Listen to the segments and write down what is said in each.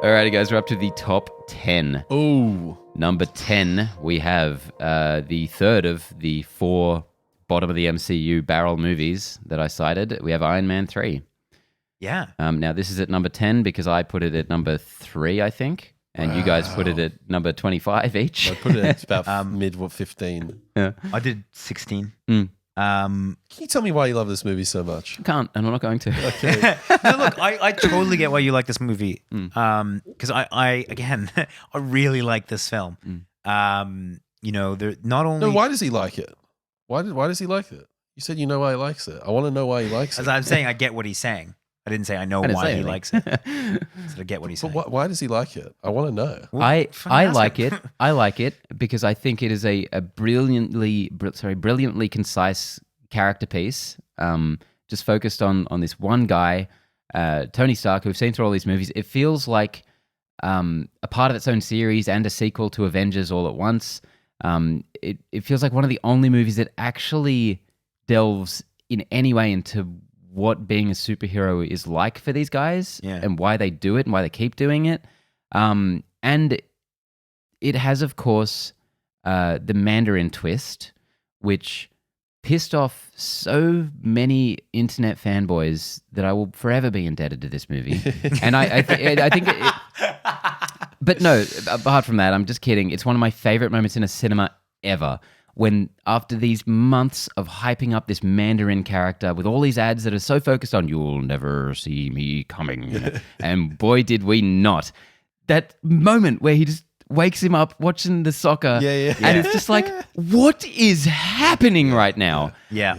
Alrighty, guys, we're up to the top 10. Ooh. Number 10, we have the third of the 4 bottom of the MCU barrel movies that I cited. We have Iron Man 3. Yeah. Now, this is at number 10 because I put it at number 3, I think. And you guys put it at number 25 each. I put it at about mid 15. Yeah. I did 16. Can you tell me why you love this movie so much? Can't, and I'm not going to. Okay. No, look, I totally get why you like this movie. Because I again, I really like this film. You know, they're not only... No, why does he like it? Why does he like it? You said you know why he likes it. I want to know why he likes As it. I'm saying, I get what he's saying. I didn't say I know why he likes it. So I get what he's saying. But why does he like it? I want to know. I like it. I like it because I think it is a brilliantly concise character piece, just focused on this one guy, Tony Stark, who we've seen through all these movies. It feels like a part of its own series and a sequel to Avengers all at once. It feels like one of the only movies that actually delves in any way into what being a superhero is like for these guys and why they do it and why they keep doing it. And it has, of course, the Mandarin twist, which pissed off so many internet fanboys that I will forever be indebted to this movie. And I think... But no, apart from that, I'm just kidding. It's one of my favorite moments in a cinema ever. When after these months of hyping up this Mandarin character with all these ads that are so focused on "you'll never see me coming," and boy did we not. That moment where he just wakes him up watching the soccer, and it's just like, what is happening right now? Yeah.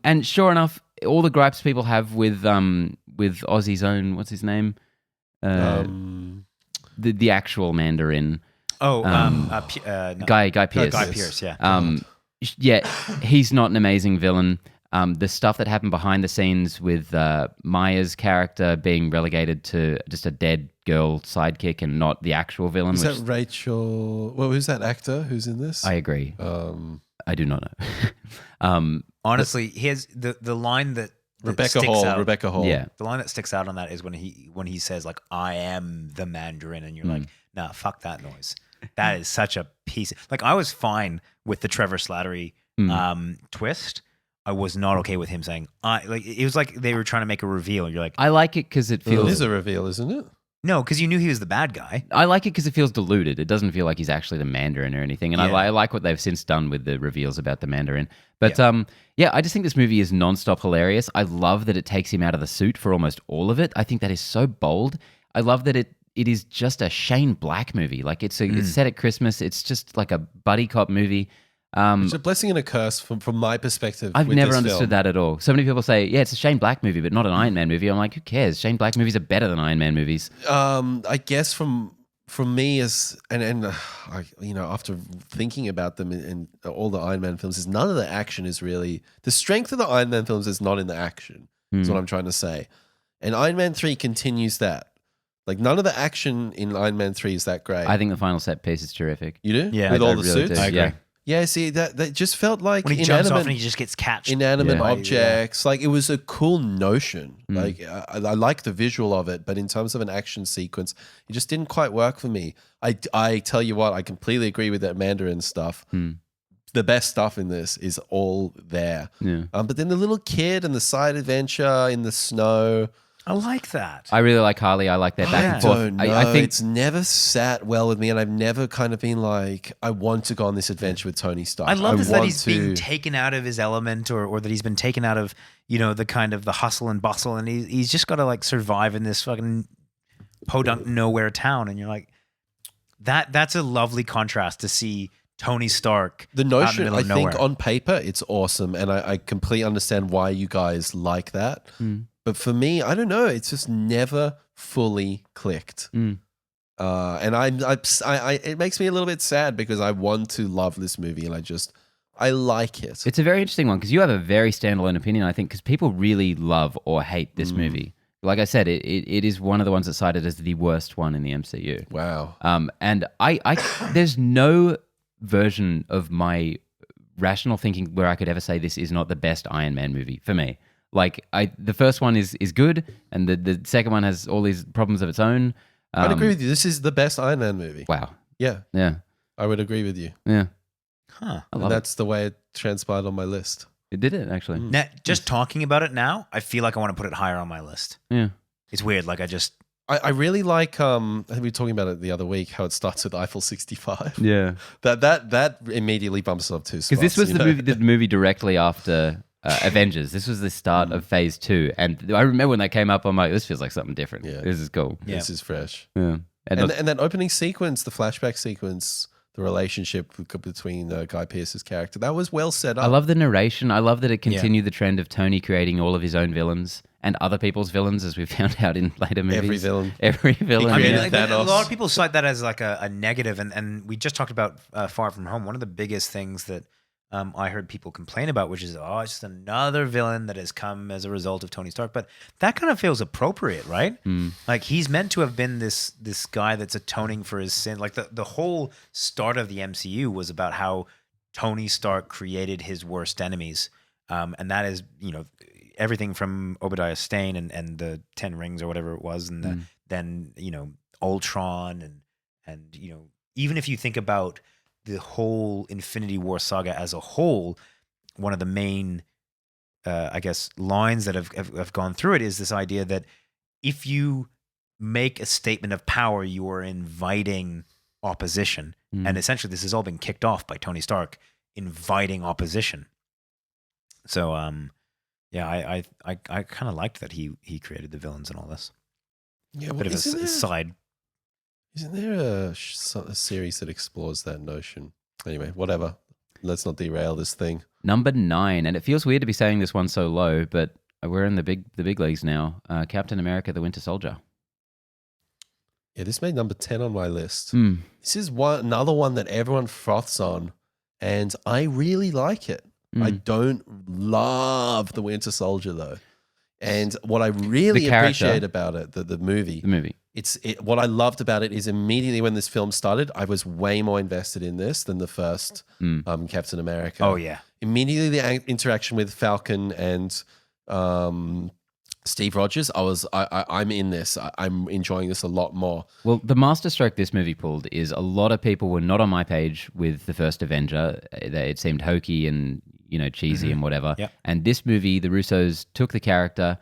And sure enough, all the gripes people have with Aussie's own, what's his name, the actual Mandarin. No. Guy Pearce. Guy Pearce, yeah. Yeah, he's not an amazing villain. The stuff that happened behind the scenes with Maya's character being relegated to just a dead girl sidekick and not the actual villain. Is that Rachel? Well, who's that actor who's in this? I agree. I do not know. Honestly, here's the line that Rebecca sticks Hall. out. Rebecca Hall. Yeah. The line that sticks out on that is when he says like, "I am the Mandarin," and you're like, "Nah, fuck that noise." That is such a piece. Like, I was fine with the Trevor Slattery twist. I was not okay with him saying, it was like they were trying to make a reveal. You're like, I like it because it feels... It is a reveal, isn't it? no, because you knew he was the bad guy. I like it because it feels diluted. It doesn't feel like he's actually the Mandarin or anything. And I like what they've since done with the reveals about the Mandarin. But I just think this movie is nonstop hilarious. I love that it takes him out of the suit for almost all of it. I think that is so bold. I love that it is just a Shane Black movie. Like it's set at Christmas. It's just like a buddy cop movie. It's a blessing and a curse from my perspective. I've with never this understood film. that at all. So many people say, yeah, it's a Shane Black movie, but not an Iron Man movie. I'm like, who cares? Shane Black movies are better than Iron Man movies. I guess from me as after thinking about them in all the Iron Man films, is none of the action is really the strength of the Iron Man films is not in the action. Is what I'm trying to say. And Iron Man 3 continues that. Like, none of the action in Iron Man 3 is that great. I think the final set piece is terrific. You do? Yeah. With I all the really suits? do. I agree. Yeah. Yeah, see, that just felt like When he jumps off and he just gets catched. inanimate Yeah. objects. Like, it was a cool notion. Like, I like the visual of it, but in terms of an action sequence, it just didn't quite work for me. I tell you what, I completely agree with that Mandarin stuff. The best stuff in this is all there. Yeah. But then the little kid and the side adventure in the snow. I like that. I really like Harley. I like their back and forth. Don't know. I think it's never sat well with me, and I've never kind of been like, I want to go on this adventure with Tony Stark. I love this that want he's being taken out of his element, or that he's been taken out of, the kind of the hustle and bustle, and he's just got to like survive in this fucking podunk nowhere town, and you're like, that's a lovely contrast to see Tony Stark. The notion, out in the I middle of think, nowhere. on paper, it's awesome, and I completely understand why you guys like that. But for me, I don't know. It's just never fully clicked. And it makes me a little bit sad because I want to love this movie, and I like it. it's a very interesting one because you have a very standalone opinion, I think, because people really love or hate this movie. Like I said, it is one of the ones that's cited as the worst one in the MCU. Wow. And I there's no version of my rational thinking where I could ever say this is not the best Iron Man movie for me. Like the first one is good, and the second one has all these problems of its own. I'd agree with you. This is the best Iron Man movie. Wow. Yeah, Yeah. I would agree with you. Yeah. Huh. I And love it. that's the way it transpired on my list. It did it, actually. Now, just talking about it now, I feel like I want to put it higher on my list. Yeah. It's weird. Like I really like. I think we were talking about it the other week. How it starts with Eiffel 65. Yeah. That immediately bumps it up 2 spots. Because this was you the know? movie directly after Avengers. This was the start of Phase 2. And I remember when that came up, I'm like, this feels like something different. Yeah. This is cool. Yeah. This is fresh. Yeah. And that opening sequence, the flashback sequence, the relationship between Guy Pearce's character, that was well set up. I love the narration. I love that it continued the trend of Tony creating all of his own villains and other people's villains, as we found out in later movies. Every villain. Every villain. created yeah. like, Thanos. a lot of people cite that as like a negative, and we just talked about Far From Home. One of the biggest things that I heard people complain about, which is, it's just another villain that has come as a result of Tony Stark. But that kind of feels appropriate, right? Like he's meant to have been this guy that's atoning for his sin. Like the whole start of the MCU was about how Tony Stark created his worst enemies, and that is, everything from Obadiah Stane and the 10 Rings or whatever it was, and then Ultron and even if you think about the whole Infinity War saga as a whole, one of the main, I guess, lines that have gone through it is this idea that if you make a statement of power, you are inviting opposition, and essentially this has all been kicked off by Tony Stark inviting opposition. So, I kind of liked that he created the villains and all this. Yeah, Bit of a side. Isn't there a series that explores that notion? Anyway, whatever. Let's not derail this thing. Number 9, and it feels weird to be saying this one so low, but we're in the big leagues now. Captain America: The Winter Soldier. Yeah, this made number 10 on my list. Mm. This is another one that everyone froths on, and I really like it. I don't love The Winter Soldier though. And what I really appreciate about it, the movie, what I loved about it is immediately when this film started, I was way more invested in this than the first Captain America. Oh yeah, immediately the interaction with Falcon and Steve Rogers, I'm in this. I'm enjoying this a lot more. Well, the masterstroke this movie pulled is a lot of people were not on my page with the first Avenger. It seemed hokey and cheesy and whatever. Yep. And this movie, the Russos took the character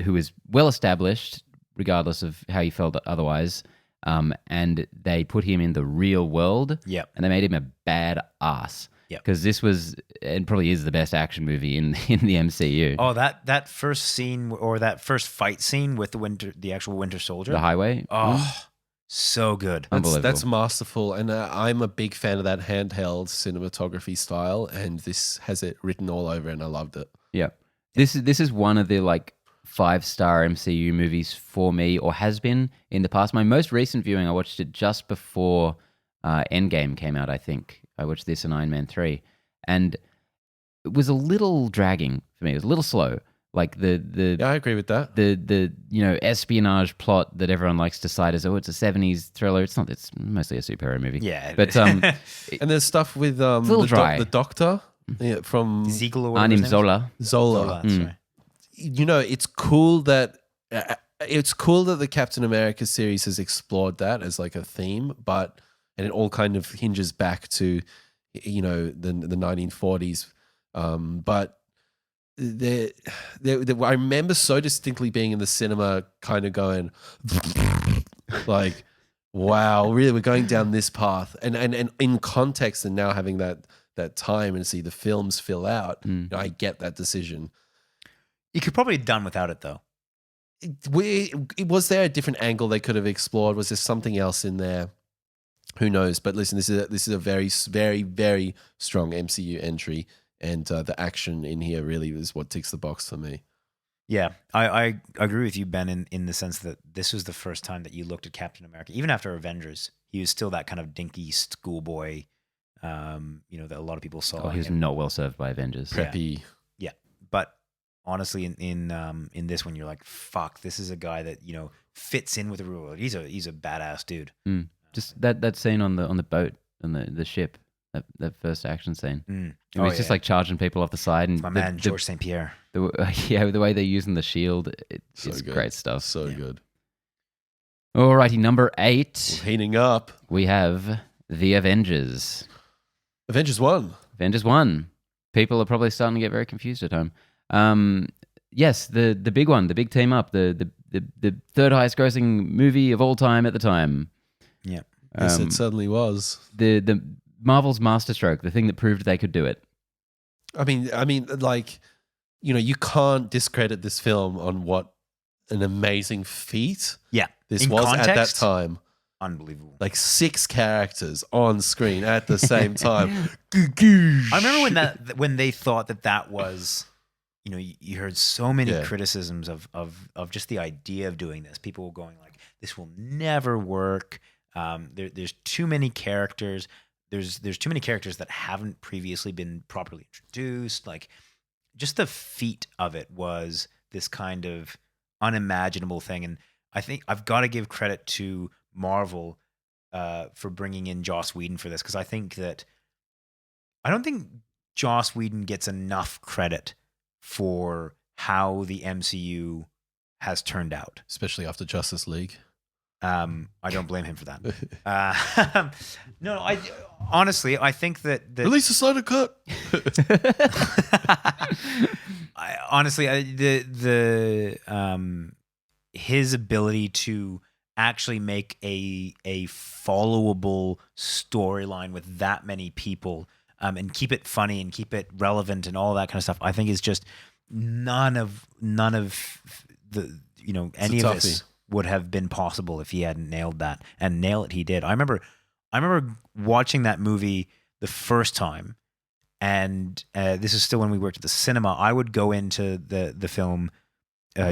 who is well established, regardless of how you felt otherwise, and they put him in the real world. Yep. And they made him a bad ass. Yep. Because this was, and probably is, the best action movie in the MCU. Oh, that first scene or that first fight scene with the actual Winter Soldier, The highway. so good. That's masterful, and I'm a big fan of that handheld cinematography style, and this has it written all over, and I loved it. Yeah, this is one of the 5-star MCU movies for me, or has been in the past. My most recent viewing, I watched it just before Endgame came out. I think I watched this and Iron Man 3, and it was a little dragging for me. It was a little slow. Like Yeah, I agree with that. the espionage plot that everyone likes to cite as, it's a 70s thriller. It's not. It's mostly a superhero movie. Yeah, but And there's stuff with a little dry. the Doctor from Ziegler or whatever Anim his name is. Zola. Zola. That's right. It's cool that the Captain America series has explored that as a theme, and it all kind of hinges back to the 1940s. But I remember so distinctly being in the cinema, kind of going like, "Wow, really? We're going down this path." And in context, and now having that time and see the films fill out, I get that decision. You could probably have done without it though. Was there a different angle they could have explored? Was there something else in there? Who knows? But listen, this is a very, very, very strong MCU entry, and the action in here really is what ticks the box for me. Yeah, I agree with you, Ben, in the sense that this was the first time that you looked at Captain America. Even after Avengers, he was still that kind of dinky schoolboy, that a lot of people saw. Oh, he was not well served by Avengers. Preppy. Yeah, but honestly, in this one, you're like, fuck, this is a guy that fits in with the rule. He's a badass dude. Just that scene on the boat and the ship, that first action scene. He's just charging people off the side, and my man George St. Pierre. The way they're using the shield, it's good. great stuff. So good. Alrighty, number 8, Heating up. we have The Avengers. Avengers 1. Avengers 1. People are probably starting to get very confused at home. Yes, the big one, the big team up, the third highest grossing movie of all time at the time. Yeah. Yes, it certainly was. The Marvel's masterstroke, the thing that proved they could do it. I mean, like, you know, you can't discredit this film on what an amazing feat Yeah. this In was context, at that time. unbelievable. Like 6 characters on screen at the same time. I remember when they thought that was, you know, you heard so many criticisms of just the idea of doing this. People were going like, this will never work. There's too many characters. There's too many characters that haven't previously been properly introduced. Like, just the feat of it was this kind of unimaginable thing. And I think I've got to give credit to Marvel for bringing in Joss Whedon for this, because I don't think Joss Whedon gets enough credit for how the MCU has turned out. Especially after Justice League. I don't blame him for that. No, I honestly think that Release the Snyder Cut. his ability to actually make a followable storyline with that many people, and keep it funny and keep it relevant and all that kind of stuff, I think is just none of the, you know, any of this would have been possible if he hadn't nailed that, and nail it he did. I remember watching that movie the first time, and this is still when we worked at the cinema. I would go into the film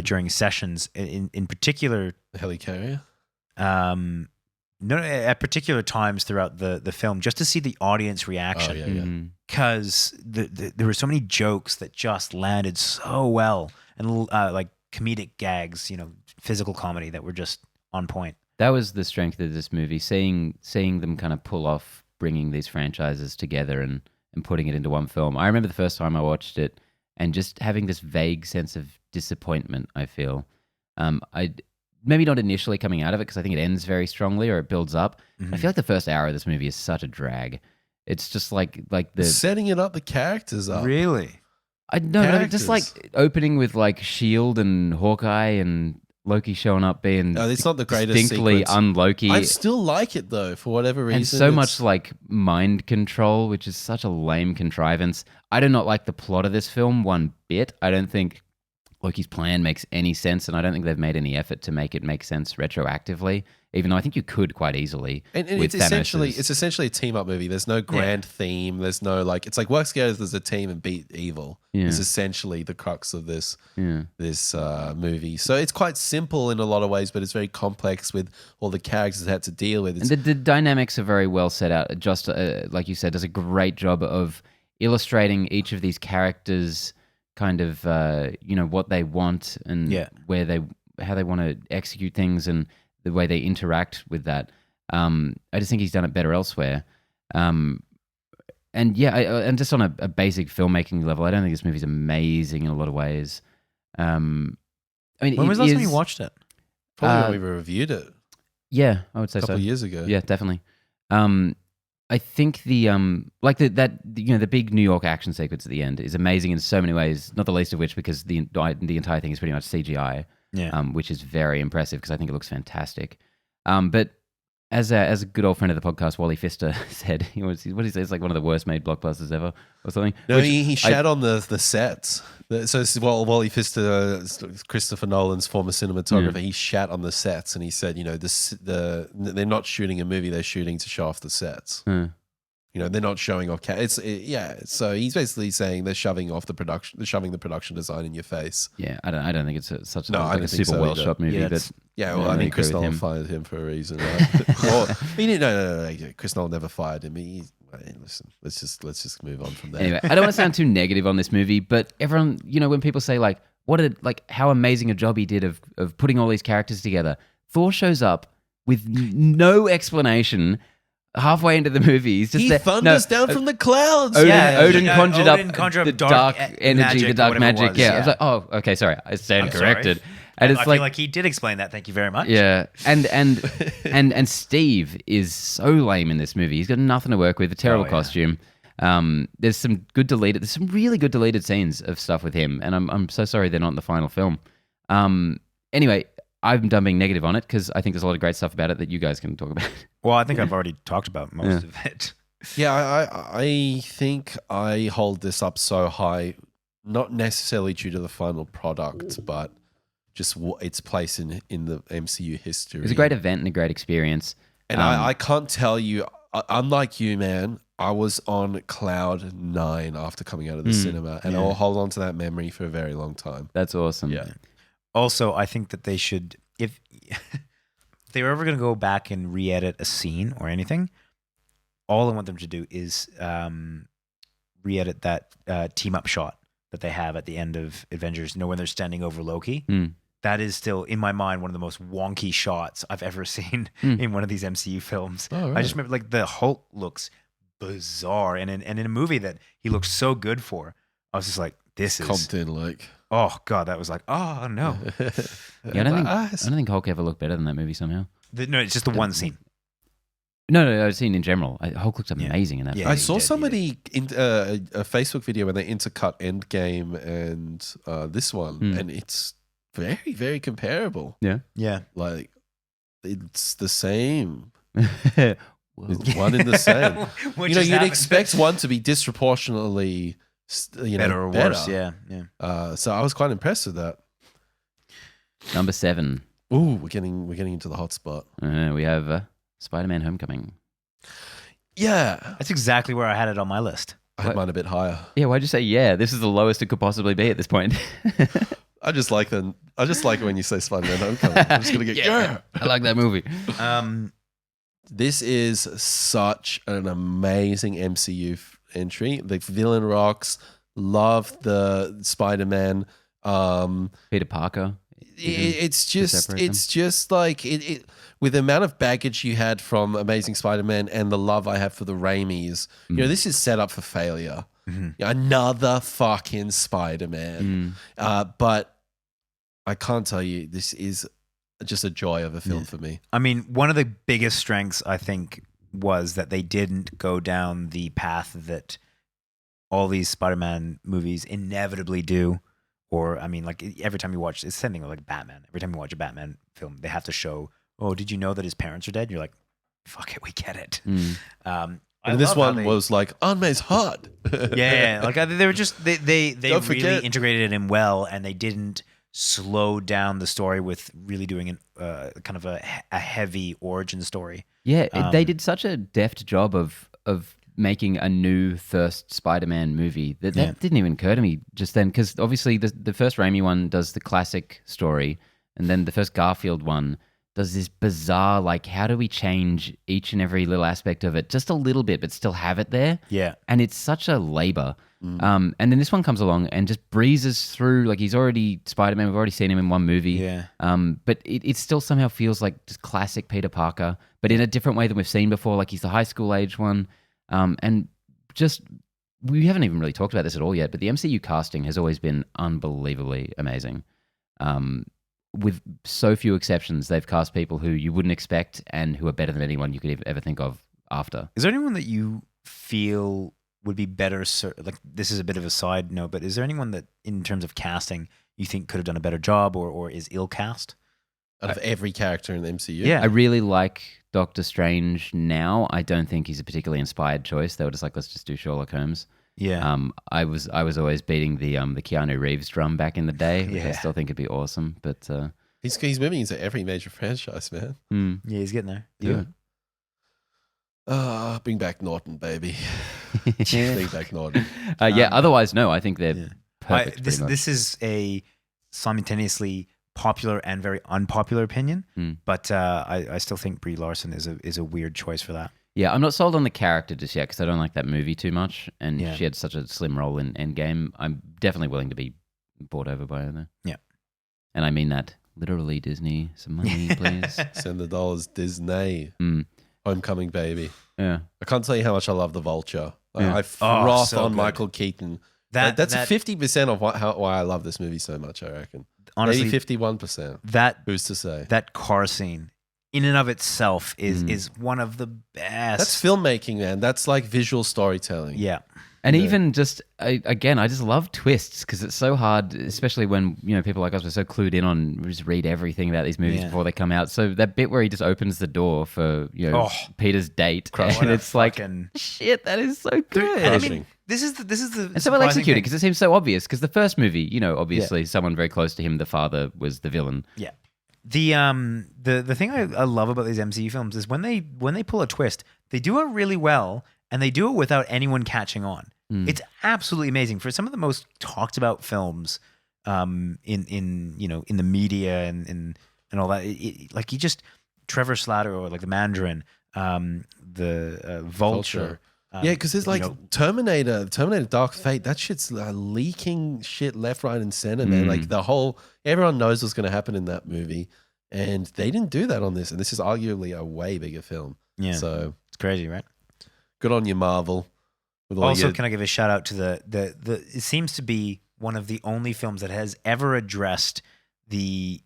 during sessions, in particular, The helicarrier. No, at particular times throughout the film, just to see the audience reaction. Oh, yeah. Because there were so many jokes that just landed so well, and like comedic gags, you know, physical comedy that were just on point. That was the strength of this movie, seeing them kind of pull off bringing these franchises together and putting it into one film. I remember the first time I watched it and just having this vague sense of disappointment, I feel. Maybe not initially coming out of it, because I think it ends very strongly or it builds up. I feel like the first hour of this movie is such a drag. It's just like the setting it up, the characters up. Really? I know, just like opening with like Shield and Hawkeye and Loki showing up being No, it's not the greatest distinctly sequence. un-Loki. I still like it though, for whatever reason. And so much like mind control, which is such a lame contrivance. I do not like the plot of this film one bit. I don't think Loki's plan makes any sense, and I don't think they've made any effort to make it make sense retroactively, even though I think you could quite easily. And it's essentially a team up movie. There's no grand theme. There's no like, it's like work together as a team and beat evil. Yeah. Is essentially the crux of this movie. So it's quite simple in a lot of ways, but it's very complex with all the characters it had to deal with. And the dynamics are very well set out. Just like you said, does a great job of illustrating each of these characters' kind of what they want and how they want to execute things and the way they interact with that. I just think he's done it better elsewhere. And just on a basic filmmaking level, I don't think this movie's amazing in a lot of ways. I mean, when was the last time you watched it? Probably when we reviewed it. Yeah, I would say so. A couple of years ago. Yeah, definitely. I think the big New York action sequence at the end is amazing in so many ways. Not the least of which because the entire thing is pretty much CGI, which is very impressive because I think it looks fantastic. But as a good old friend of the podcast, Wally Pfister said, what did he say? It's like one of the worst made blockbusters ever, or something. No, he shat on the sets. So Wally Pfister, Christopher Nolan's former cinematographer, he shat on the sets and he said, they're not shooting a movie; they're shooting to show off the sets. They're not showing off. So he's basically saying they're shoving off the production. They're shoving the production design in your face. Yeah, I don't think it's such a super well shot movie. I mean, Chris Nolan fired him for a reason, right? No. Chris Nolan never fired him. Listen, let's just move on from there. Anyway, I don't want to sound too negative on this movie, but everyone, when people say how amazing a job he did of putting all these characters together, Thor shows up with no explanation. Halfway into the movie, he's just he thunders down from the clouds. Odin conjured up conjured the dark energy, the dark magic. I was like, oh, okay, sorry, I stand corrected. And I it's feel like he did explain that. Thank you very much. yeah, and Steve is so lame in this movie. He's got nothing to work with. A terrible yeah. costume. There's some really good deleted scenes of stuff with him, and I'm so sorry they're not in the final film. Anyway, I'm done being negative on it because I think there's a lot of great stuff about it that you guys can talk about. Well, I think I've already talked about most of it. Yeah, I think I hold this up so high, not necessarily due to the final product, but just its place in the MCU history. It was a great event and a great experience. And I can't tell you, unlike you, man, I was on cloud 9 after coming out of the cinema, and I'll hold on to that memory for a very long time. That's awesome. Yeah. Also, I think that they should, if they were ever going to go back and re-edit a scene or anything, all I want them to do is re-edit that team-up shot that they have at the end of Avengers, when they're standing over Loki. That is still, in my mind, one of the most wonky shots I've ever seen in one of these MCU films. Oh, right. I just remember, the Hulk looks bizarre, and in a movie that he looks so good for, I was just like, this is... Compton, Oh, God, that was like, oh, no. Yeah, I don't think Hulk ever looked better than that movie somehow. No, it's just the one scene. No, I've seen in general. Hulk looks amazing in that. Yeah. I saw somebody in a Facebook video when they intercut Endgame and this one, and it's very, very comparable. Yeah. Yeah. It's the same. Whoa. One in the same. Which you'd expect one to be disproportionately, better or worse. Yeah. So I was quite impressed with that. Number 7. Ooh, we're getting into the hot spot. We have Spider-Man: Homecoming. Yeah, That's exactly where I had it on my list. I had mine a bit higher. Yeah, why'd you say yeah? This is the lowest it could possibly be at this point. I just like it when you say Spider-Man: Homecoming. I'm just gonna get yeah. I like that movie. This is such an amazing MCU entry. The villain rocks. Love the Spider-Man. Peter Parker. It's just like it with the amount of baggage you had from Amazing Spider-Man and the love I have for the Raimis. This is set up for failure. Another fucking Spider-Man. But I can't tell you, this is just a joy of a film for me. I mean, one of the biggest strengths, I think, was that they didn't go down the path that all these Spider-Man movies inevitably do. Or, I mean, every time you watch, it's something like Batman. Every time you watch a Batman film, they have to show, oh, did you know that his parents are dead? You're like, fuck it, we get it. And this one was like, Aunt May's hot. Yeah. They were just, they really integrated it in well, and they didn't slow down the story with really doing kind of a heavy origin story. Yeah, they did such a deft job of making a new first Spider-Man movie that didn't even occur to me just then, because obviously the first Raimi one does the classic story, and then the first Garfield one does this bizarre, how do we change each and every little aspect of it just a little bit but still have it there? Yeah. And it's such a labor. And then this one comes along and just breezes through, he's already Spider-Man, we've already seen him in one movie. Yeah. But it still somehow feels like just classic Peter Parker, but in a different way than we've seen before. He's the high school age one. And just, we haven't even really talked about this at all yet, but the MCU casting has always been unbelievably amazing. With so few exceptions, they've cast people who you wouldn't expect and who are better than anyone you could ever think of after. Is there anyone that you feel would be better? This is a bit of a side note, but is there anyone that, in terms of casting, you think could have done a better job or is ill cast? Out of every character in the MCU? Yeah. I really like Doctor Strange now. I don't think he's a particularly inspired choice. They were just like, let's just do Sherlock Holmes. Yeah. I was always beating the Keanu Reeves drum back in the day, which I still think it'd be awesome. But he's moving into every major franchise, man. Yeah, he's getting there. Yeah. Bring back Norton, baby. Bring back Norton. Otherwise, no. I think they're perfect. This is a simultaneously popular and very unpopular opinion, but I still think Brie Larson is a weird choice for that. Yeah, I'm not sold on the character just yet because I don't like that movie too much, and she had such a slim role in Endgame. I'm definitely willing to be bought over by her though. Yeah, and I mean that literally. Disney, some money, please. Send the dollars, Disney. Homecoming, baby. Yeah, I can't tell you how much I love the Vulture. I froth on good. Michael Keaton. That's 50% of why I love this movie so much, I reckon. honestly, maybe 51%. that Who's to say? that car scene in and of itself is one of the best. That's filmmaking, man. That's like visual storytelling. Yeah. And even just again, I just love twists because it's so hard, especially when people like us were so clued in on just read everything about these movies before they come out. So that bit where he just opens the door for Peter's date, and it's like shit, that is so good. I mean, this is the and so well executed because it seems so obvious. Because the first movie, obviously someone very close to him, the father, was the villain. Yeah. The thing I love about these MCU films is when they pull a twist, they do it really well, and they do it without anyone catching on. It's absolutely amazing for some of the most talked about films in the media and all that. Like Trevor Slatter or like the Mandarin, the Vulture. Yeah, because there's like Terminator Dark Fate. That shit's leaking shit left, right, and center, man. Like everyone knows what's going to happen in that movie, and they didn't do that on this. And this is arguably a way bigger film. Yeah, so it's crazy, right? Good on you, Marvel. Also, can I give a shout out to the? It seems to be one of the only films that has ever addressed the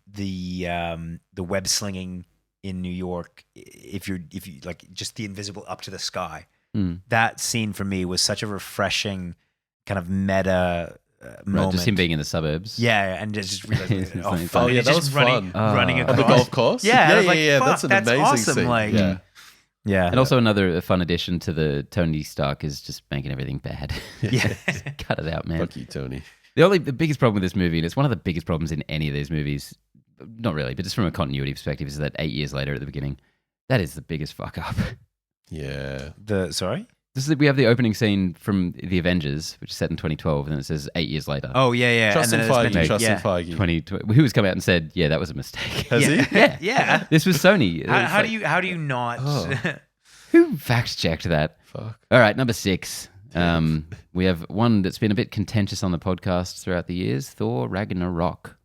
web slinging in New York. If you like, just the invisible up to the sky. That scene for me was such a refreshing kind of meta moment. Just him being in the suburbs. Yeah, and just realizing, that was fun. Running across on the golf course. Yeah, That's an amazing awesome. scene. Like, yeah. And also another fun addition to the Tony Stark is just making everything bad. Yeah. Just cut it out, man. Fuck you, Tony. The biggest problem with this movie, and it's one of the biggest problems in any of these movies, not really, but just from a continuity perspective, is that 8 years later at the beginning, that is the biggest fuck up. Yeah. Sorry? We have the opening scene from the Avengers, which is set in 2012, and it says 8 years later. Oh, yeah. Trust in Feige. 2020, who has come out and said, yeah, that was a mistake. Has he? Yeah. This was Sony. How do you not? Who fact checked that? Fuck. All right, number 6. We have one that's been a bit contentious on the podcast throughout the years: Thor Ragnarok.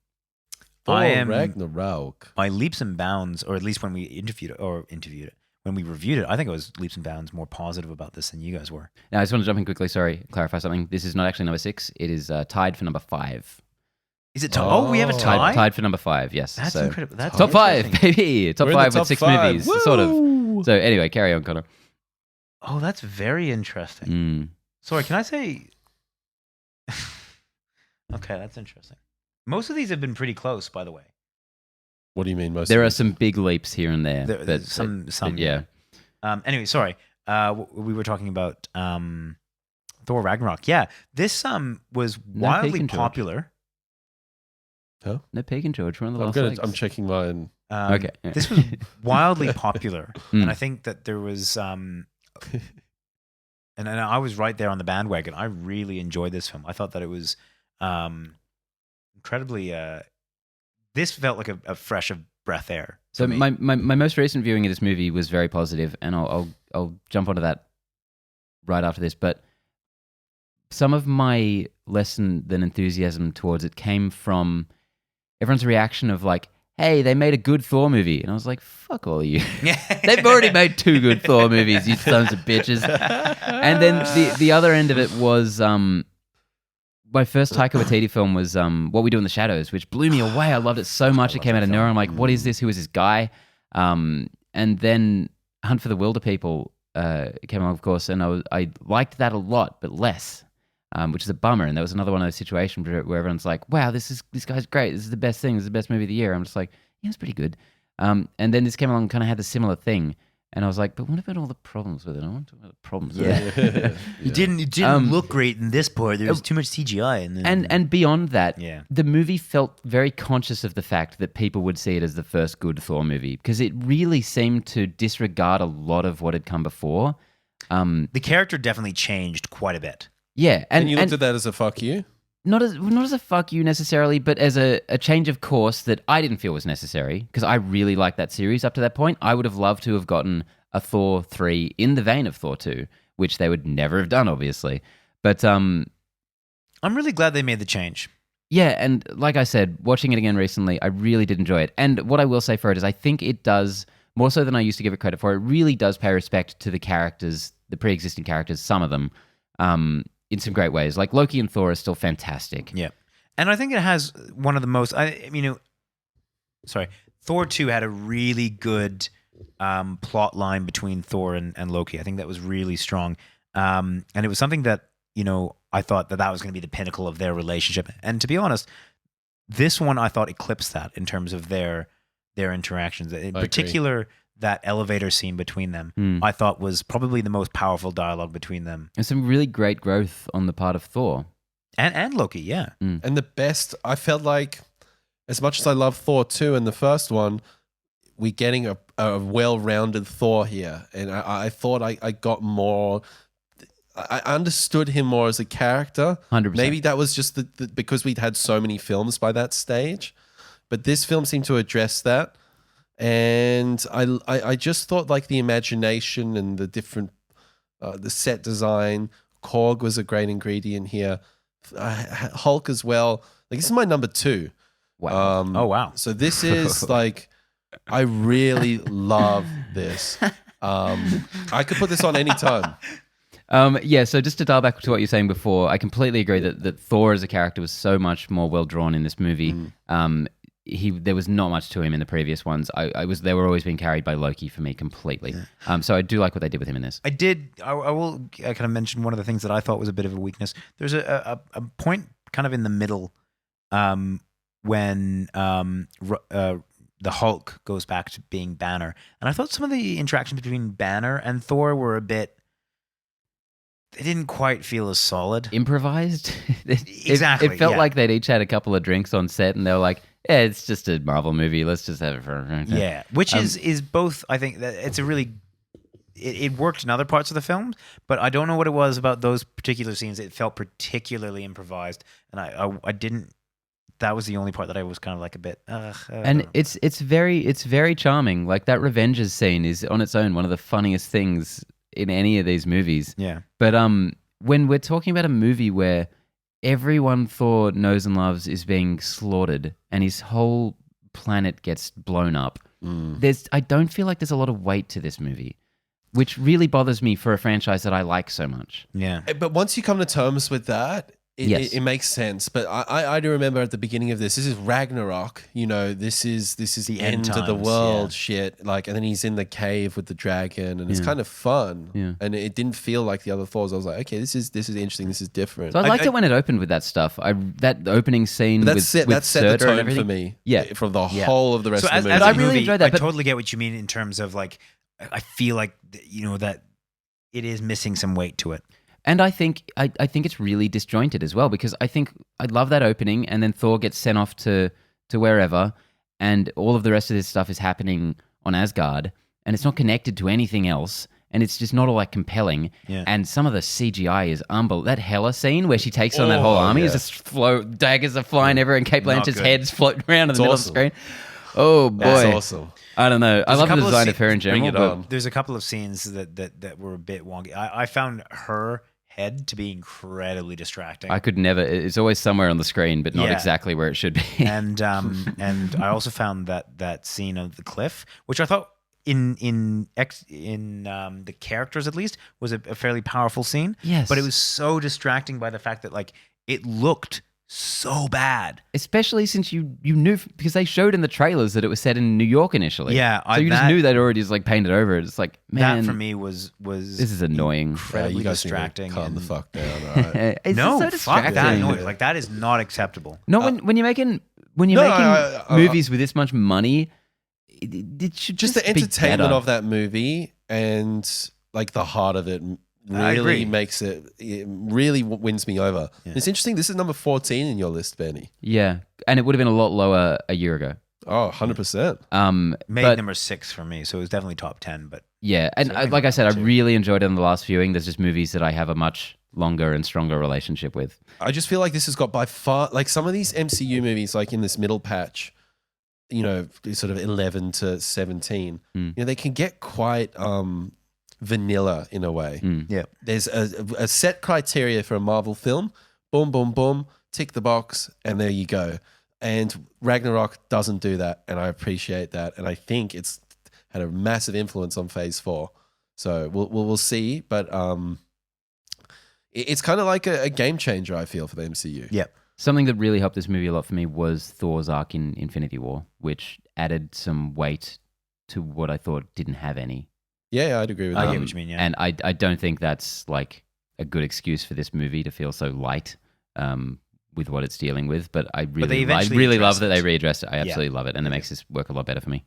Ragnarok. By leaps and bounds, or at least when we interviewed it. When we reviewed it, I think I was leaps and bounds more positive about this than you guys were. Now, I just want to jump in quickly. Sorry, clarify something. This is not actually number 6. It is tied for number 5. Is it tied? Oh, we have a tie? Tied for number 5, yes. That's incredible. That's top 5, baby. Top 5 with 6 movies, Woo! sort of. So anyway, carry on, Connor. Oh, that's very interesting. Sorry, can I say... Okay, that's interesting. Most of these have been pretty close, by the way. What do you mean most? There are some big leaps here and there. But some, yeah. Anyway, sorry. We were talking about Thor Ragnarok. Yeah, this was wildly popular. Huh? No peeking, George. We're on the last legs. I'm checking mine. Okay. This was wildly popular, and I think that there was... and I was right there on the bandwagon. I really enjoyed this film. I thought that it was incredibly... this felt like a fresh of breath air. So my most recent viewing of this movie was very positive, and I'll jump onto that right after this. But some of my less than enthusiasm towards it came from everyone's reaction of like, hey, they made a good Thor movie. And I was like, fuck all of you. They've already made 2 good Thor movies, you sons of bitches. And then the other end of it was... my first Taika Waititi film was What We Do in the Shadows, which blew me away. I loved it so much. It came out of nowhere. I'm like, what is this? Who is this guy? And then Hunt for the Wilder People came along, of course, and I liked that a lot, but less, which is a bummer. And that was another one of those situations where everyone's like, wow, this guy's great. This is the best thing. This is the best movie of the year. I'm just like, yeah, it's pretty good. And then this came along and kind of had the similar thing. And I was like, but what about all the problems with it? I want to talk about the problems with it. It didn't look great in this part. There was too much CGI. And beyond that, Yeah. the movie felt very conscious of the fact that people would see it as the first good Thor movie because it really seemed to disregard a lot of what had come before. The character definitely changed quite a bit. Yeah. And you looked at that as a fuck you? Not as a fuck you necessarily, but as a change of course that I didn't feel was necessary because I really liked that series up to that point. I would have loved to have gotten a Thor 3 in the vein of Thor 2, which they would never have done, obviously. But I'm really glad they made the change. Yeah, and like I said, watching it again recently, I really did enjoy it. And what I will say for it is I think it does, more so than I used to give it credit for, it really does pay respect to the characters, the pre-existing characters, some of them, in some great ways. Like Loki and Thor are still fantastic. Yeah. And I think it has one of the most. Thor 2 had a really good plot line between Thor and Loki. I think that was really strong, and it was something that I thought that was going to be the pinnacle of their relationship. And to be honest, this one I thought eclipsed that in terms of their interactions. In particular, that elevator scene between them, I thought was probably the most powerful dialogue between them. And some really great growth on the part of Thor. And Loki, yeah. And the best, I felt like, as much as I love Thor 2 and the first one, we're getting a well-rounded Thor here. And I thought I got more... I understood him more as a character. 100%. Maybe that was just because we'd had so many films by that stage. But this film seemed to address that. And I just thought like the imagination and the different... the set design... Korg was a great ingredient here. Hulk as well. Like, this is my number 2. Wow. Oh, wow. So this is like, I really love this. I could put this on any time. So just to dial back to what you were saying before, I completely agree that Thor as a character was so much more well drawn in this movie. There was not much to him in the previous ones. They were always being carried by Loki for me completely. So I do like what they did with him in this. I will kind of mention one of the things that I thought was a bit of a weakness. There's a point kind of in the middle when the Hulk goes back to being Banner. And I thought some of the interactions between Banner and Thor were a bit... They didn't quite feel as solid. Improvised? Exactly. It felt like they'd each had a couple of drinks on set and they were like, yeah, it's just a Marvel movie. Let's just have it for... Yeah, which is both, I think, that it's a really... It worked in other parts of the film, but I don't know what it was about those particular scenes. It felt particularly improvised, and I didn't... That was the only part that I was kind of like a bit... and it's very charming. Like that Avengers scene is on its own one of the funniest things in any of these movies. Yeah. But when we're talking about a movie where everyone Thor knows and loves is being slaughtered and his whole planet gets blown up, I don't feel like there's a lot of weight to this movie, which really bothers me for a franchise that I like so much. Yeah. But once you come to terms with that, it makes sense. But I do remember at the beginning of this is Ragnarok. This is the end of the world shit. Like, and then he's in the cave with the dragon, and it's kind of fun. Yeah. And it didn't feel like the other Thors. I was like, okay, this is interesting. This is different. So I liked it when it opened with that stuff. That opening scene that with set the Surtur tone and everything for me. Yeah. From the whole of the rest of the movie. As a I really movie, enjoyed that, I but- totally get what you mean in terms of like, I feel like that it is missing some weight to it. And I think it's really disjointed as well, because I think I love that opening, and then Thor gets sent off to wherever, and all of the rest of this stuff is happening on Asgard, and it's not connected to anything else, and it's just not all like compelling. Yeah. And some of the CGI is unbelievable. That Hela scene where she takes on that whole army is just daggers are flying everywhere, and Kate Blanchett's head's floating around in the middle of the screen. Oh boy, That's awesome. I don't know. I love the design of her in Bring general. it But on. There's a couple of scenes that were a bit wonky. I found her head to be incredibly distracting. I could never. It's always somewhere on the screen, but not exactly where it should be. and I also found that scene of the cliff, which I thought in the characters at least was a fairly powerful scene. Yes. But it was so distracting by the fact that like it looked so bad. Especially since you knew, because they showed in the trailers that it was set in New York initially. Yeah, so you just knew they'd already just like painted over it. It's like, man, that for me was this is annoying. incredibly you guys distracting. Calm the and- fuck down. All right. It's No, just so fuck distracting. that noise. Like that is not acceptable. No, when you're making movies with this much money, it should Just just the be entertainment better. of that movie and like the heart of it I agree. really makes it really wins me over. It's interesting. This is number 14 in your list, Benny. Yeah, and it would have been a lot lower a year ago. Oh, 100%. Made but number 6 for me, so it was definitely top 10. But yeah, and like I said, I really enjoyed it in the last viewing. There's just movies that I have a much longer and stronger relationship with. I just feel like this has got by far, like some of these MCU movies, like in this middle patch, sort of 11 to 17, they can get quite vanilla in a way. yeah, There's a set criteria for a Marvel film. Boom, boom, boom. Tick the box, and there you go. And Ragnarok doesn't do that, and I appreciate that. And I think it's had a massive influence on Phase 4. So we'll see, but it's kind of like a game changer, I feel, for the MCU. yep. Something that really helped this movie a lot for me was Thor's arc in Infinity War, which added some weight to what I thought didn't have any. Yeah, I'd agree with I that. get what you mean, yeah. And I don't think that's like a good excuse for this movie to feel so light with what it's dealing with. But I really love that they readdressed it. I absolutely love it. And it makes this work a lot better for me.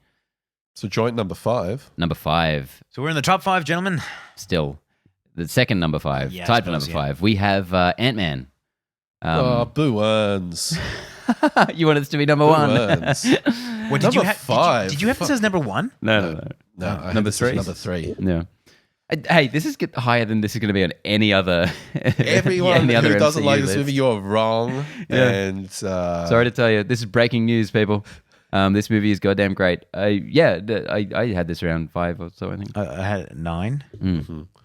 So joint number 5. Number 5. So we're in the top 5, gentlemen. Still, the second number 5. Yeah, I tied for suppose, number 5. We have Ant-Man. Boo earns. You want us to be number 1? Earns. What, Number 5. Did you have this as number 1? No. No, I had Number this as 3. Number 3. No. Hey, this is higher than this is going to be on any other. Everyone any other who doesn't MCU like this list. movie, you're wrong. Yeah. And Sorry to tell you, this is breaking news, people. This movie is goddamn great. I had this around 5 or so, I think. I had 9.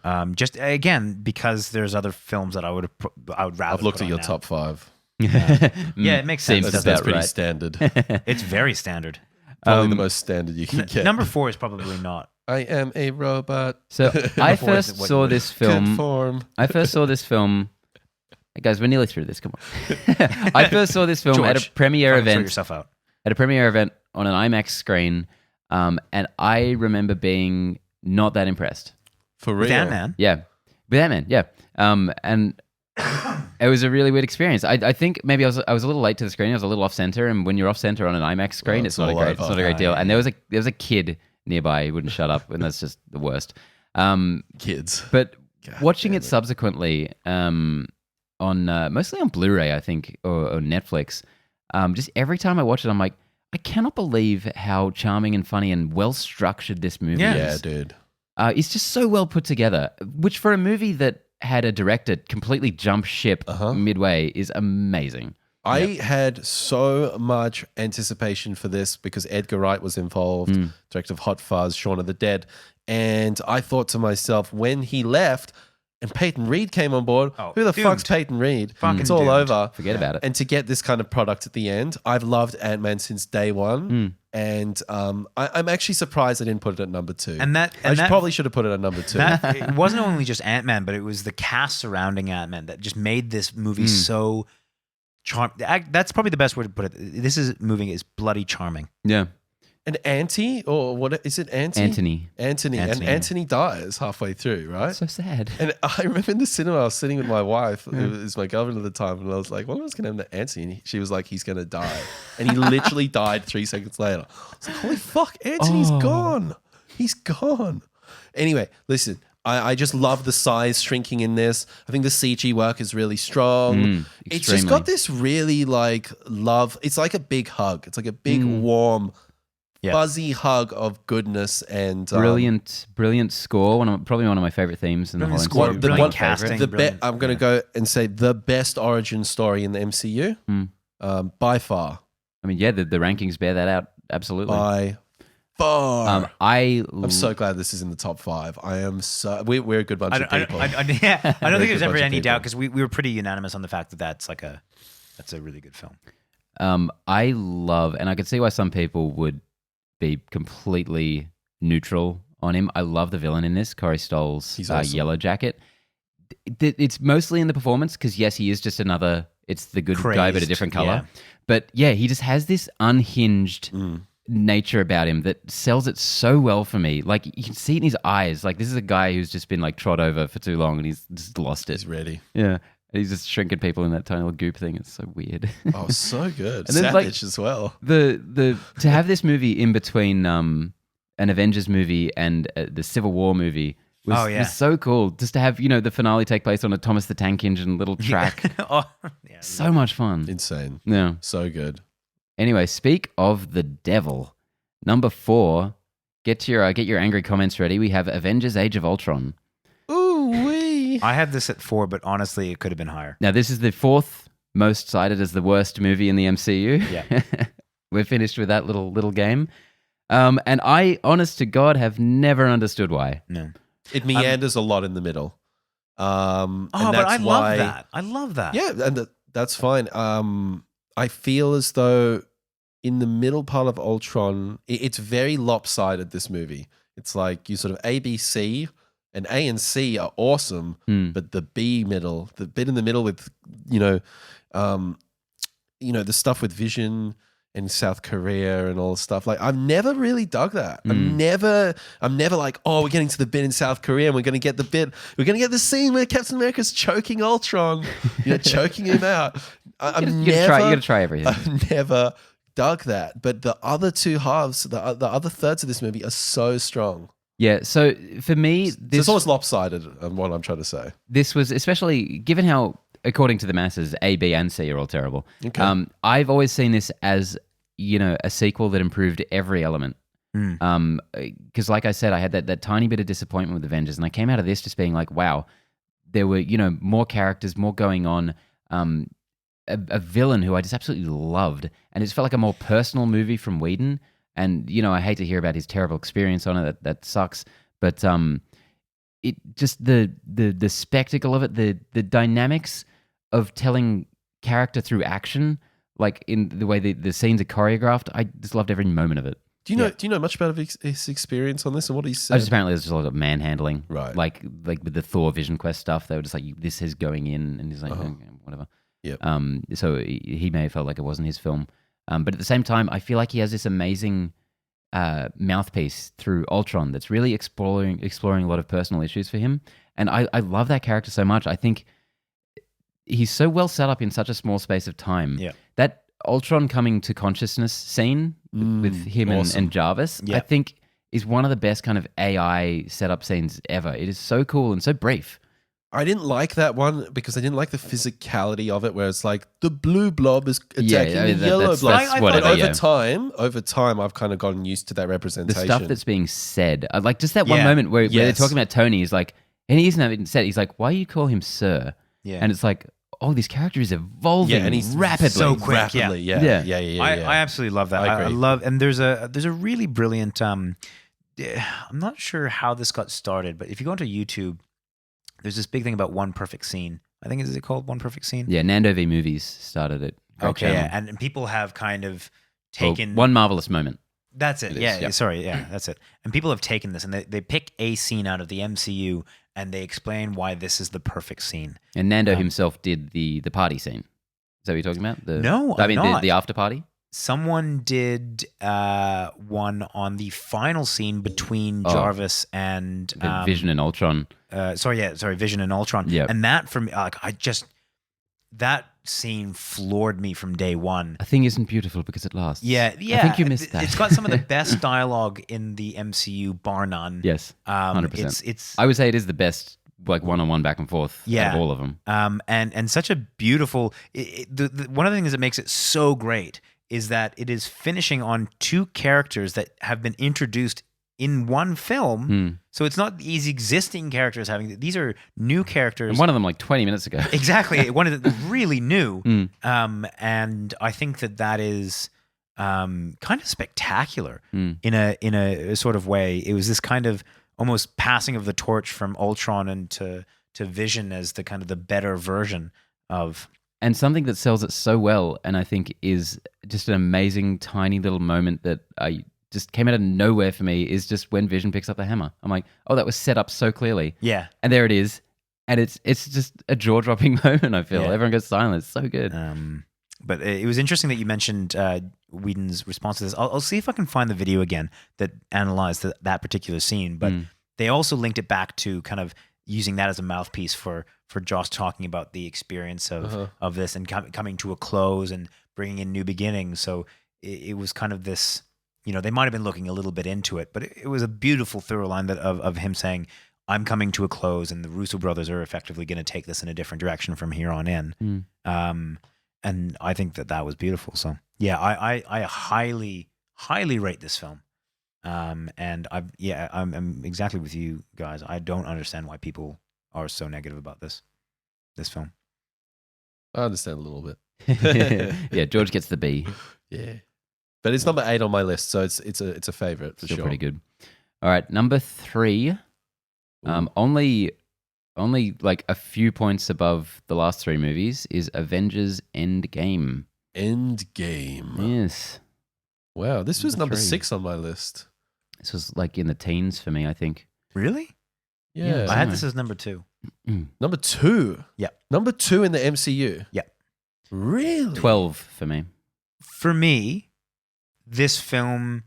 Mm. Just again because there's other films that I would rather. I've looked put at your on now. top 5. Yeah, it makes sense. Seems That's about pretty right. standard. It's very standard. Probably the most standard you can get. Number 4 is probably not. I am a robot. So I Before first what- saw what- this film. Conform. I first saw this film. Hey guys, we're nearly through this. Come on. I first saw this film at a George, premiere Fucking sort event. yourself out. At a premiere event on an IMAX screen, and I remember being not that impressed. For real. With Ant-Man. Yeah, with Ant-Man. Yeah, and it was a really weird experience. I think maybe I was a little late to the screen. I was a little off center, and when you're off center on an IMAX screen, Well, it's not a all great, over. it's not a great deal. And there was a kid nearby who wouldn't shut up, and that's just the worst. Kids. But God watching damn it subsequently, on mostly on Blu-ray, I think, or Netflix, just every time I watch it, I'm like, I cannot believe how charming and funny and well structured this movie Yeah, is. dude. It's just so well put together, which for a movie that had a director completely jump ship midway is amazing. I had so much anticipation for this because Edgar Wright was involved, director of Hot Fuzz, Shaun of the Dead. And I thought to myself, when he left and Peyton Reed came on board, who the doomed. fuck's Peyton Reed? Fucking It's all doomed. over. Forget about it. And to get this kind of product at the end, I've loved Ant-Man since day one. And I'm actually surprised I didn't put it at number 2. Probably should have put it at number 2. It wasn't only just Ant-Man, but it was the cast surrounding Ant-Man that just made this movie so charming. That's probably the best word to put it. This movie is bloody charming. Yeah. And Auntie, or what is it? Anthony. Anthony. And Anthony dies halfway through, right? So sad. And I remember in the cinema, I was sitting with my wife, who was my girlfriend at the time, and I was like, "What was going to happen to Anthony?" And she was like, "He's going to die," and he literally died 3 seconds later. I was like, "Holy fuck, Anthony's gone! He's gone." Anyway, listen, I just love the size shrinking in this. I think the CG work is really strong. It's just got this really like love. It's like a big hug. It's like a big warm. Fuzzy hug of goodness and brilliant score. Probably one of my favorite themes in the whole Brilliant score, MCU. brilliant casting. I'm going to go and say the best origin story in the MCU by far. I mean, yeah, the rankings bear that out absolutely. By far. I'm so glad this is in the top 5. I am so we're a good bunch of people. I don't think there's ever bunch of any people. doubt because we were pretty unanimous on the fact that that's a really good film. I love, and I could see why some people would be completely neutral on him. I love the villain in this, Corey Stoll's He's awesome. Yellow Jacket. It's mostly in the performance because, yes, he is just it's the good guy, but a different color. Yeah. But yeah, he just has this unhinged nature about him that sells it so well for me. Like, you can see it in his eyes. Like, this is a guy who's just been like trod over for too long and he's just lost it. He's ready. Yeah. And he's just shrinking people in that tiny little goop thing. It's so weird. Oh, so good. And then, Savage as well. The to have this movie in between an Avengers movie and the Civil War movie was so cool. Just to have the finale take place on a Thomas the Tank Engine little track. So much fun. Insane. Yeah. So good. Anyway, speak of the devil. Number 4. Get your angry comments ready. We have Avengers: Age of Ultron. Ooh wee. I had this at 4, but honestly, it could have been higher. Now, this is the 4th most cited as the worst movie in the MCU. Yeah. We're finished with that little game. And I, honest to God, have never understood why. No. It meanders a lot in the middle. But I love that. I love that. Yeah, and that's fine. I feel as though in the middle part of Ultron, it's very lopsided, this movie. It's like you sort of A, B, C, and A and C are awesome, but the B middle, the bit in the middle with, the stuff with Vision in South Korea and all this stuff. Like, I've never really dug that. I'm never like, oh, we're getting to the bit in South Korea and we're going to get the scene where Captain America's choking Ultron, choking him out. You gotta try everything. I've never dug that. But the other two halves, the other thirds of this movie are so strong. Yeah, so for me, It's almost lopsided on what I'm trying to say. This was, especially given how, according to the masses, A, B, and C are all terrible. Okay. I've always seen this as, a sequel that improved every element. Because like I said, I had that tiny bit of disappointment with Avengers, and I came out of this just being like, wow, there were, more characters, more going on, a villain who I just absolutely loved, and it just felt like a more personal movie from Whedon. And, I hate to hear about his terrible experience on it. That sucks. But it just the spectacle of it, the dynamics of telling character through action, like in the way the scenes are choreographed, I just loved every moment of it. Do you know much about his experience on this and what he said? Just apparently there's just a lot of manhandling. Right. Like with the Thor Vision Quest stuff, they were just like, this is going in, and he's like, okay, whatever. Yep. So he may have felt like it wasn't his film. But at the same time, I feel like he has this amazing mouthpiece through Ultron that's really exploring a lot of personal issues for him. And I love that character so much. I think he's so well set up in such a small space of time. Yeah. That Ultron coming to consciousness scene with him and Jarvis, I think is one of the best kind of AI setup scenes ever. It is so cool and so brief. I didn't like that one because I didn't like the physicality of it, where it's like the blue blob is attacking the yellow blob. That's whatever, over time, I've kind of gotten used to that representation. The stuff that's being said, like just that one moment where they're talking about Tony, he's like, and he isn't even said, he's like, why do you call him Sir? Yeah. And it's like, oh, this character is evolving and he's rapidly. So quick. Rapidly, yeah. I absolutely love that. I love, and there's a really brilliant, I'm not sure how this got started, but if you go onto YouTube, there's this big thing about One Perfect Scene. I think, is it called One Perfect Scene? Yeah, Nando V Movies started it. Okay, yeah. And people have kind of taken... One Marvelous Moment. That's it. Sorry, that's it. And people have taken this and they pick a scene out of the MCU and they explain why this is the perfect scene. And Nando himself did the party scene. Is that what you're talking about? No, I mean, the after party? Someone did one on the final scene between Jarvis and Vision and Ultron. Vision and Ultron. Yeah. And that, for me, like, that scene floored me from day one. A thing isn't beautiful because it lasts. Yeah. I think you missed that. It's got some of the best dialogue in the MCU, bar none. Yes, 100%. It's. I would say it is the best, like, one-on-one back and forth out of all of them. And such a beautiful. One of the things that makes it so great is that it is finishing on two characters that have been introduced in one film. So it's not these existing characters having, these are new characters. And one of them like 20 minutes ago. Exactly. One of them really new. And I think that is kind of spectacular in a sort of way. It was this kind of almost passing of the torch from Ultron and to Vision as the kind of the better version of. And something that sells it so well, and I think is just an amazing tiny little moment that I just came out of nowhere for me, is just when Vision picks up the hammer. I'm like, oh, that was set up so clearly. Yeah. And there it is. And it's just a jaw-dropping moment, I feel. Everyone goes silent. It's so good. But it was interesting that you mentioned Whedon's response to this. I'll see if I can find the video again that analyzed that particular scene. But they also linked it back to kind of using that as a mouthpiece for Joss talking about the experience of this and coming to a close and bringing in new beginnings. So it was kind of this, they might have been looking a little bit into it, but it was a beautiful through line of him saying, I'm coming to a close and the Russo brothers are effectively going to take this in a different direction from here on in. And I think that was beautiful. So yeah, I highly, highly rate this film. And I'm exactly with you guys. I don't understand why people are so negative about this film. I understand a little bit. Yeah, George gets the B. Yeah, but it's number 8 on my list, so it's a favorite for Still sure. Pretty good. All right, number 3. Only like a few points above the last 3 movies is Avengers Endgame. Endgame. Yes. Wow, this was number 3. 6 on my list. This was like in the teens for me, I think. Really? Yeah. I had this as number 2. Number 2? Yeah. Number 2 in the MCU? Yeah. Really? 12 for me. For me, this film,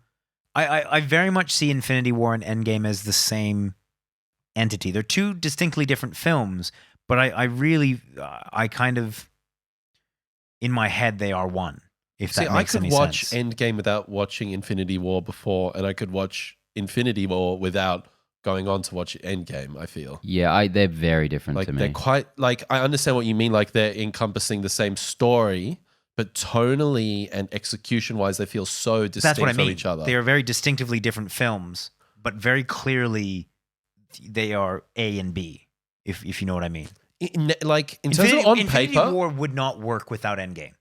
I very much see Infinity War and Endgame as the same entity. They're two distinctly different films, but I really, I kind of, in my head, they are one. If See, that I makes could any watch sense. Endgame without watching Infinity War before, and I could watch Infinity War without going on to watch Endgame, I feel. Yeah, they're very different Like to they're me. quite like I understand what you mean, like they're encompassing the same story, but tonally and execution wise, they feel so distinct That's what I from mean. each other. They are very distinctively different films, but very clearly they are A and B, if you know what I mean. Like in terms of on Infinity paper, War would not work without Endgame.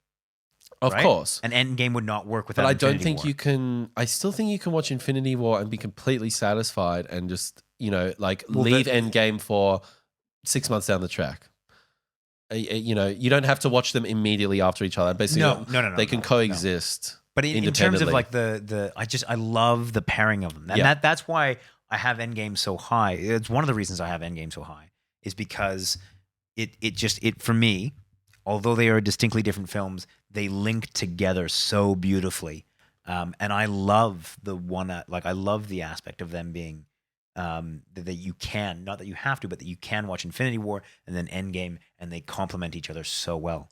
of right? course. And Endgame would not work without But I don't Infinity think War. you can. I still think you can watch Infinity War and be completely satisfied and just leave Endgame for 6 months down the track. You don't have to watch them immediately after each other. Basically, No. they can coexist. But in terms of independently. like I love the pairing of them, and that's why I have Endgame so high. It's one of the reasons I have Endgame so high is because it for me, although they are distinctly different films, they link together so beautifully, and I love I love the aspect of them being that you can, not that you have to, but that you can watch Infinity War and then Endgame, and they complement each other so well.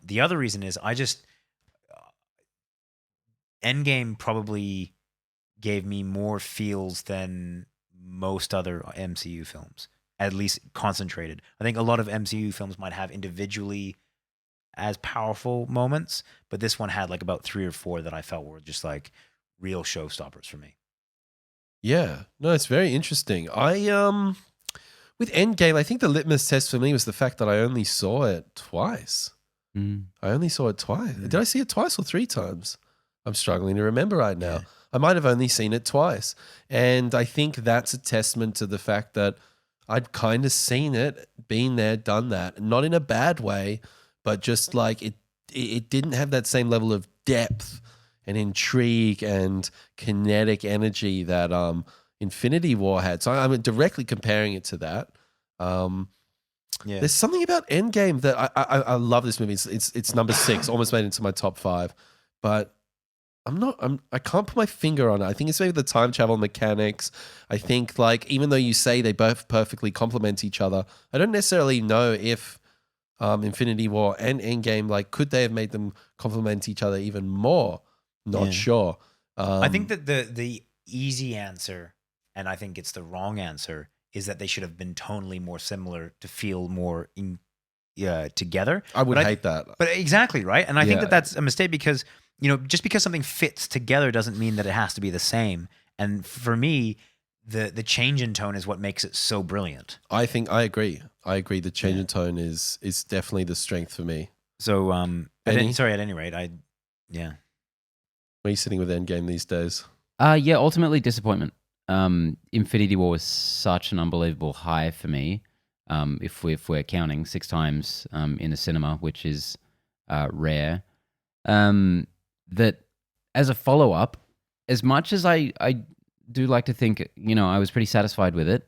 The other reason is Endgame probably gave me more feels than most other MCU films, at least concentrated. I think a lot of MCU films might have individually as powerful moments, but this one had like about 3 or 4 that I felt were just like real showstoppers for me. Yeah, no, it's very interesting. With Endgame, I think the litmus test for me was the fact that I only saw it twice. I only saw it twice. Did I see it twice or 3 times? I'm struggling to remember right now. Yeah. I might have only seen it twice. And I think that's a testament to the fact that I'd kind of seen it, been there, done that. Not in a bad way, but just like it didn't have that same level of depth and intrigue and kinetic energy that Infinity War had. So I'm directly comparing it to that. There's something about Endgame that I love this movie. It's number 6, almost made it into my top 5, but I can't put my finger on it. I think it's maybe the time travel mechanics. I think like even though you say they both perfectly complement each other, I don't necessarily know if Infinity War and Endgame, like, could they have made them complement each other even more? Not sure. I think that the easy answer, and I think it's the wrong answer, is that they should have been tonally more similar to feel more together. I would hate that. But exactly, right? And I think that that's a mistake because, just because something fits together doesn't mean that it has to be the same. And for me, the change in tone is what makes it so brilliant. I agree. The change in tone is definitely the strength for me. So, at any rate, Where are you sitting with Endgame these days? Ultimately disappointment. Infinity War was such an unbelievable high for me. If we're counting 6 times in the cinema, which is rare. That as a follow-up, as much as I do like to think, I was pretty satisfied with it,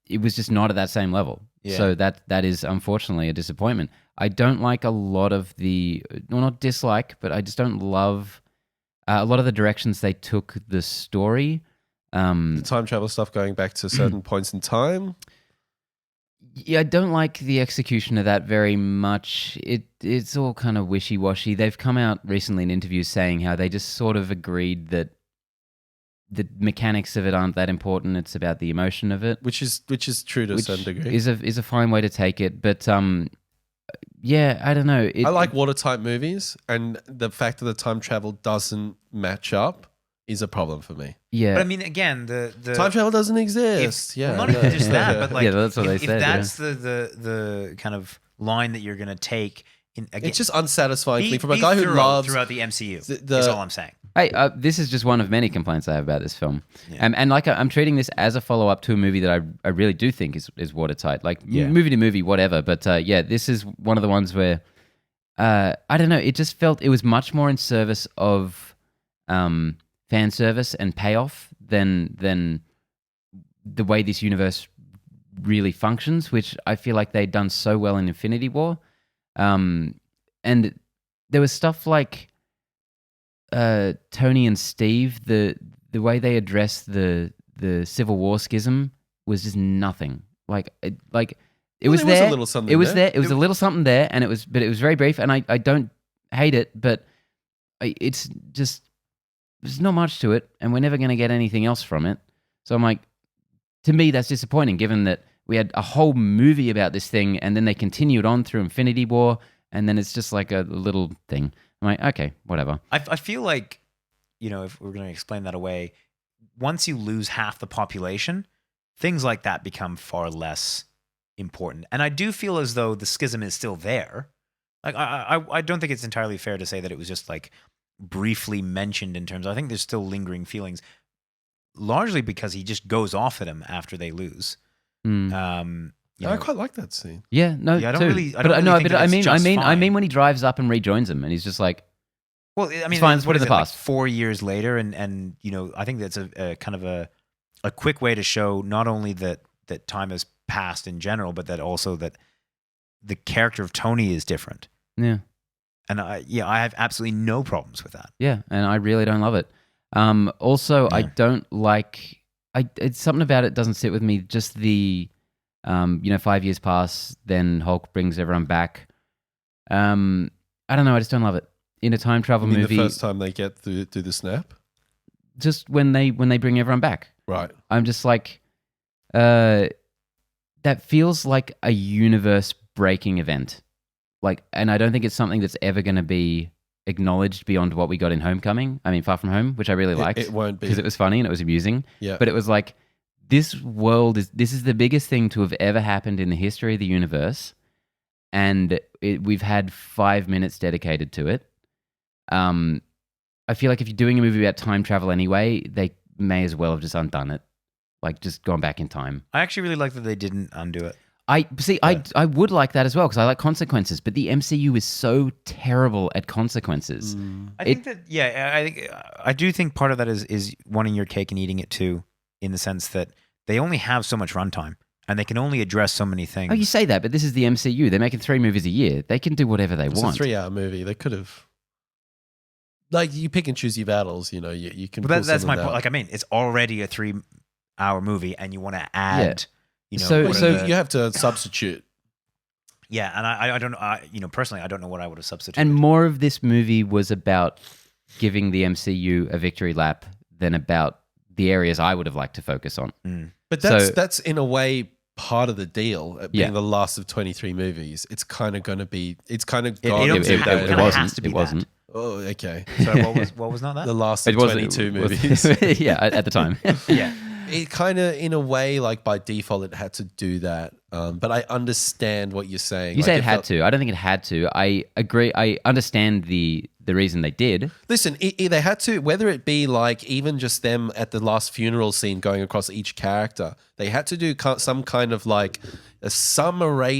it was just not at that same level. Yeah. So that is unfortunately a disappointment. I don't like a lot of not dislike, but I just don't love a lot of the directions they took the story. The time travel stuff going back to certain points in time. Yeah, I don't like the execution of that very much. It's all kind of wishy-washy. They've come out recently in interviews saying how they just sort of agreed that the mechanics of it aren't that important. It's about the emotion of it, which is true to a certain degree. Is a fine way to take it, but I don't know. I like watertight movies, and the fact that the time travel doesn't match up is a problem for me. Yeah, but I mean, again, the time travel doesn't exist. Not even just that, but like, that's what they said. If that's the kind of line that you're going to take, again, it's just unsatisfying for me from a guy who loves throughout the MCU. That's all I'm saying. Hey, this is just one of many complaints I have about this film, and like I'm treating this as a follow up to a movie that I really do think is watertight, like movie to movie, whatever. But this is one of the ones where I don't know. It just felt it was much more in service of fan service and payoff than the way this universe really functions, which I feel like they'd done so well in Infinity War. and there was stuff like Tony and Steve. The way they addressed the Civil War schism was just nothing. It was there. Was a little something it was there. there. It was a little something there, and it was very brief. And I don't hate it, but it's just there's not much to it, and we're never going to get anything else from it. So I'm like, to me, that's disappointing, given that we had a whole movie about this thing, and then they continued on through Infinity War, and then it's just like a little thing. I'm like, okay, whatever. I feel like, if we're going to explain that away, once you lose half the population, things like that become far less important. And I do feel as though the schism is still there. Like I don't think it's entirely fair to say that it was just like briefly mentioned in terms. I think there's still lingering feelings, largely because he just goes off at him after they lose. I quite like that scene. Yeah, no, Yeah, I don't too. really- I don't really think that it's just I fine. mean when he drives up and rejoins him, and he's just like, Well, I mean, It's fine, it's what put in is the it, past. like 4 years later, and I think that's a kind of a quick way to show not only that time has passed in general, but that also that the character of Tony is different. yeah, And I have absolutely no problems with that. yeah, and I really don't love it. Also, I don't like. It's something about it doesn't sit with me. Just the, 5 years pass, then Hulk brings everyone back. I don't know. I just don't love it. In a time travel I mean, movie, the first time they get through the snap, just when they bring everyone back, right? I'm just like, that feels like a universe-breaking event. And I don't think it's something that's ever going to be acknowledged beyond what we got in Homecoming. I mean, Far From Home, which I really liked. It won't be because it was funny and it was amusing. Yeah. But it was like, this is the biggest thing to have ever happened in the history of the universe, and we've had 5 minutes dedicated to it. I feel like if you're doing a movie about time travel anyway, they may as well have just undone it, like just gone back in time. I actually really like that they didn't undo it. I would like that as well because I like consequences, but the MCU is so terrible at consequences. I think I do think part of that is wanting your cake and eating it too, in the sense that they only have so much runtime and they can only address so many things. Oh, you say that, but this is the MCU. They're making 3 movies a year. They can do whatever they It's want. a 3-hour movie. They could have, like, you pick and choose your battles. You can. Well, pull that's some my of that. point. Like, I mean, it's already a 3-hour movie, and you want to add. So- what so are the- You have to substitute. yeah, and I don't know. Personally, I don't know what I would have substituted. And more of this movie was about giving the MCU a victory lap than about the areas I would have liked to focus on. But So- that's in a way part of the deal. Being Yeah. the last of 23 movies, it's kind of going to be. It's kind of It gone. don't to have- that. it kinda has to be It wasn't. Oh, okay. So what was not that? The last It of was 22 it was- movies. yeah, at the time. yeah. It kind of, in a way, like by default, it had to do that. But I understand what you're saying. You Like, say it had to. I don't think it had to. I agree. I understand the reason they did. Listen, they had to, whether it be like even just them at the last funeral scene going across each character, they had to do some kind of like a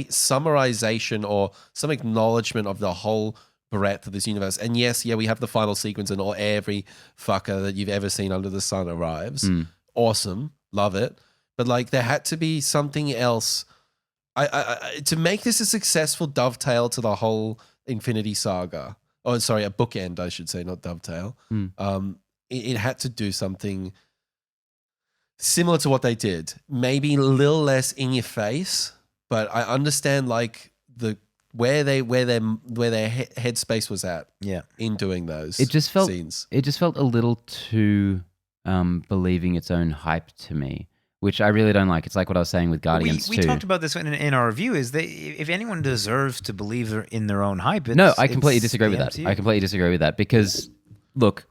summarization or some acknowledgement of the whole breadth of this universe. And yes, we have the final sequence and every fucker that you've ever seen under the sun arrives. Awesome. Love it. But like there had to be something else. I to make this a successful dovetail to the whole Infinity Saga. Oh, sorry, a bookend, I should say, not dovetail. It had to do something similar to what they did. Maybe a little less in your face, but I understand like where their headspace was at. Yeah. In doing those It just felt scenes. It just felt a little too believing its own hype to me, which I really don't like. It's like what I was saying with Guardians We 2. talked about this in our review. Is if anyone deserves to believe in their own hype, No, I completely it's disagree the with that. MCU. I completely disagree with that because, look,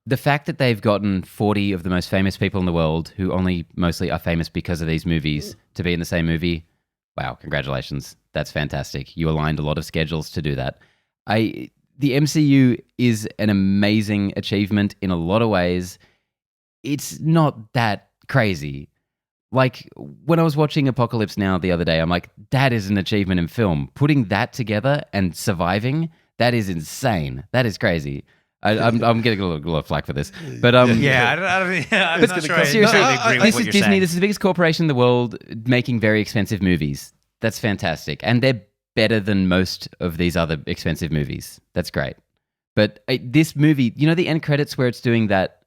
the fact that they've gotten 40 of the most famous people in the world who only mostly are famous because of these movies to be in the same movie, wow, congratulations. That's fantastic. You aligned a lot of schedules to do that. The MCU is an amazing achievement in a lot of ways. It's not that crazy. Like, when I was watching Apocalypse Now the other day, I'm like, that is an achievement in film. Putting that together and surviving, that is insane. That is crazy. I'm getting a lot of flack for this. But Yeah, I don't I'm not sure. seriously, I agree with this what is you're Disney. saying. This is the biggest corporation in the world making very expensive movies. That's fantastic. And they're better than most of these other expensive movies. That's great. But this movie, you know, the end credits where it's doing that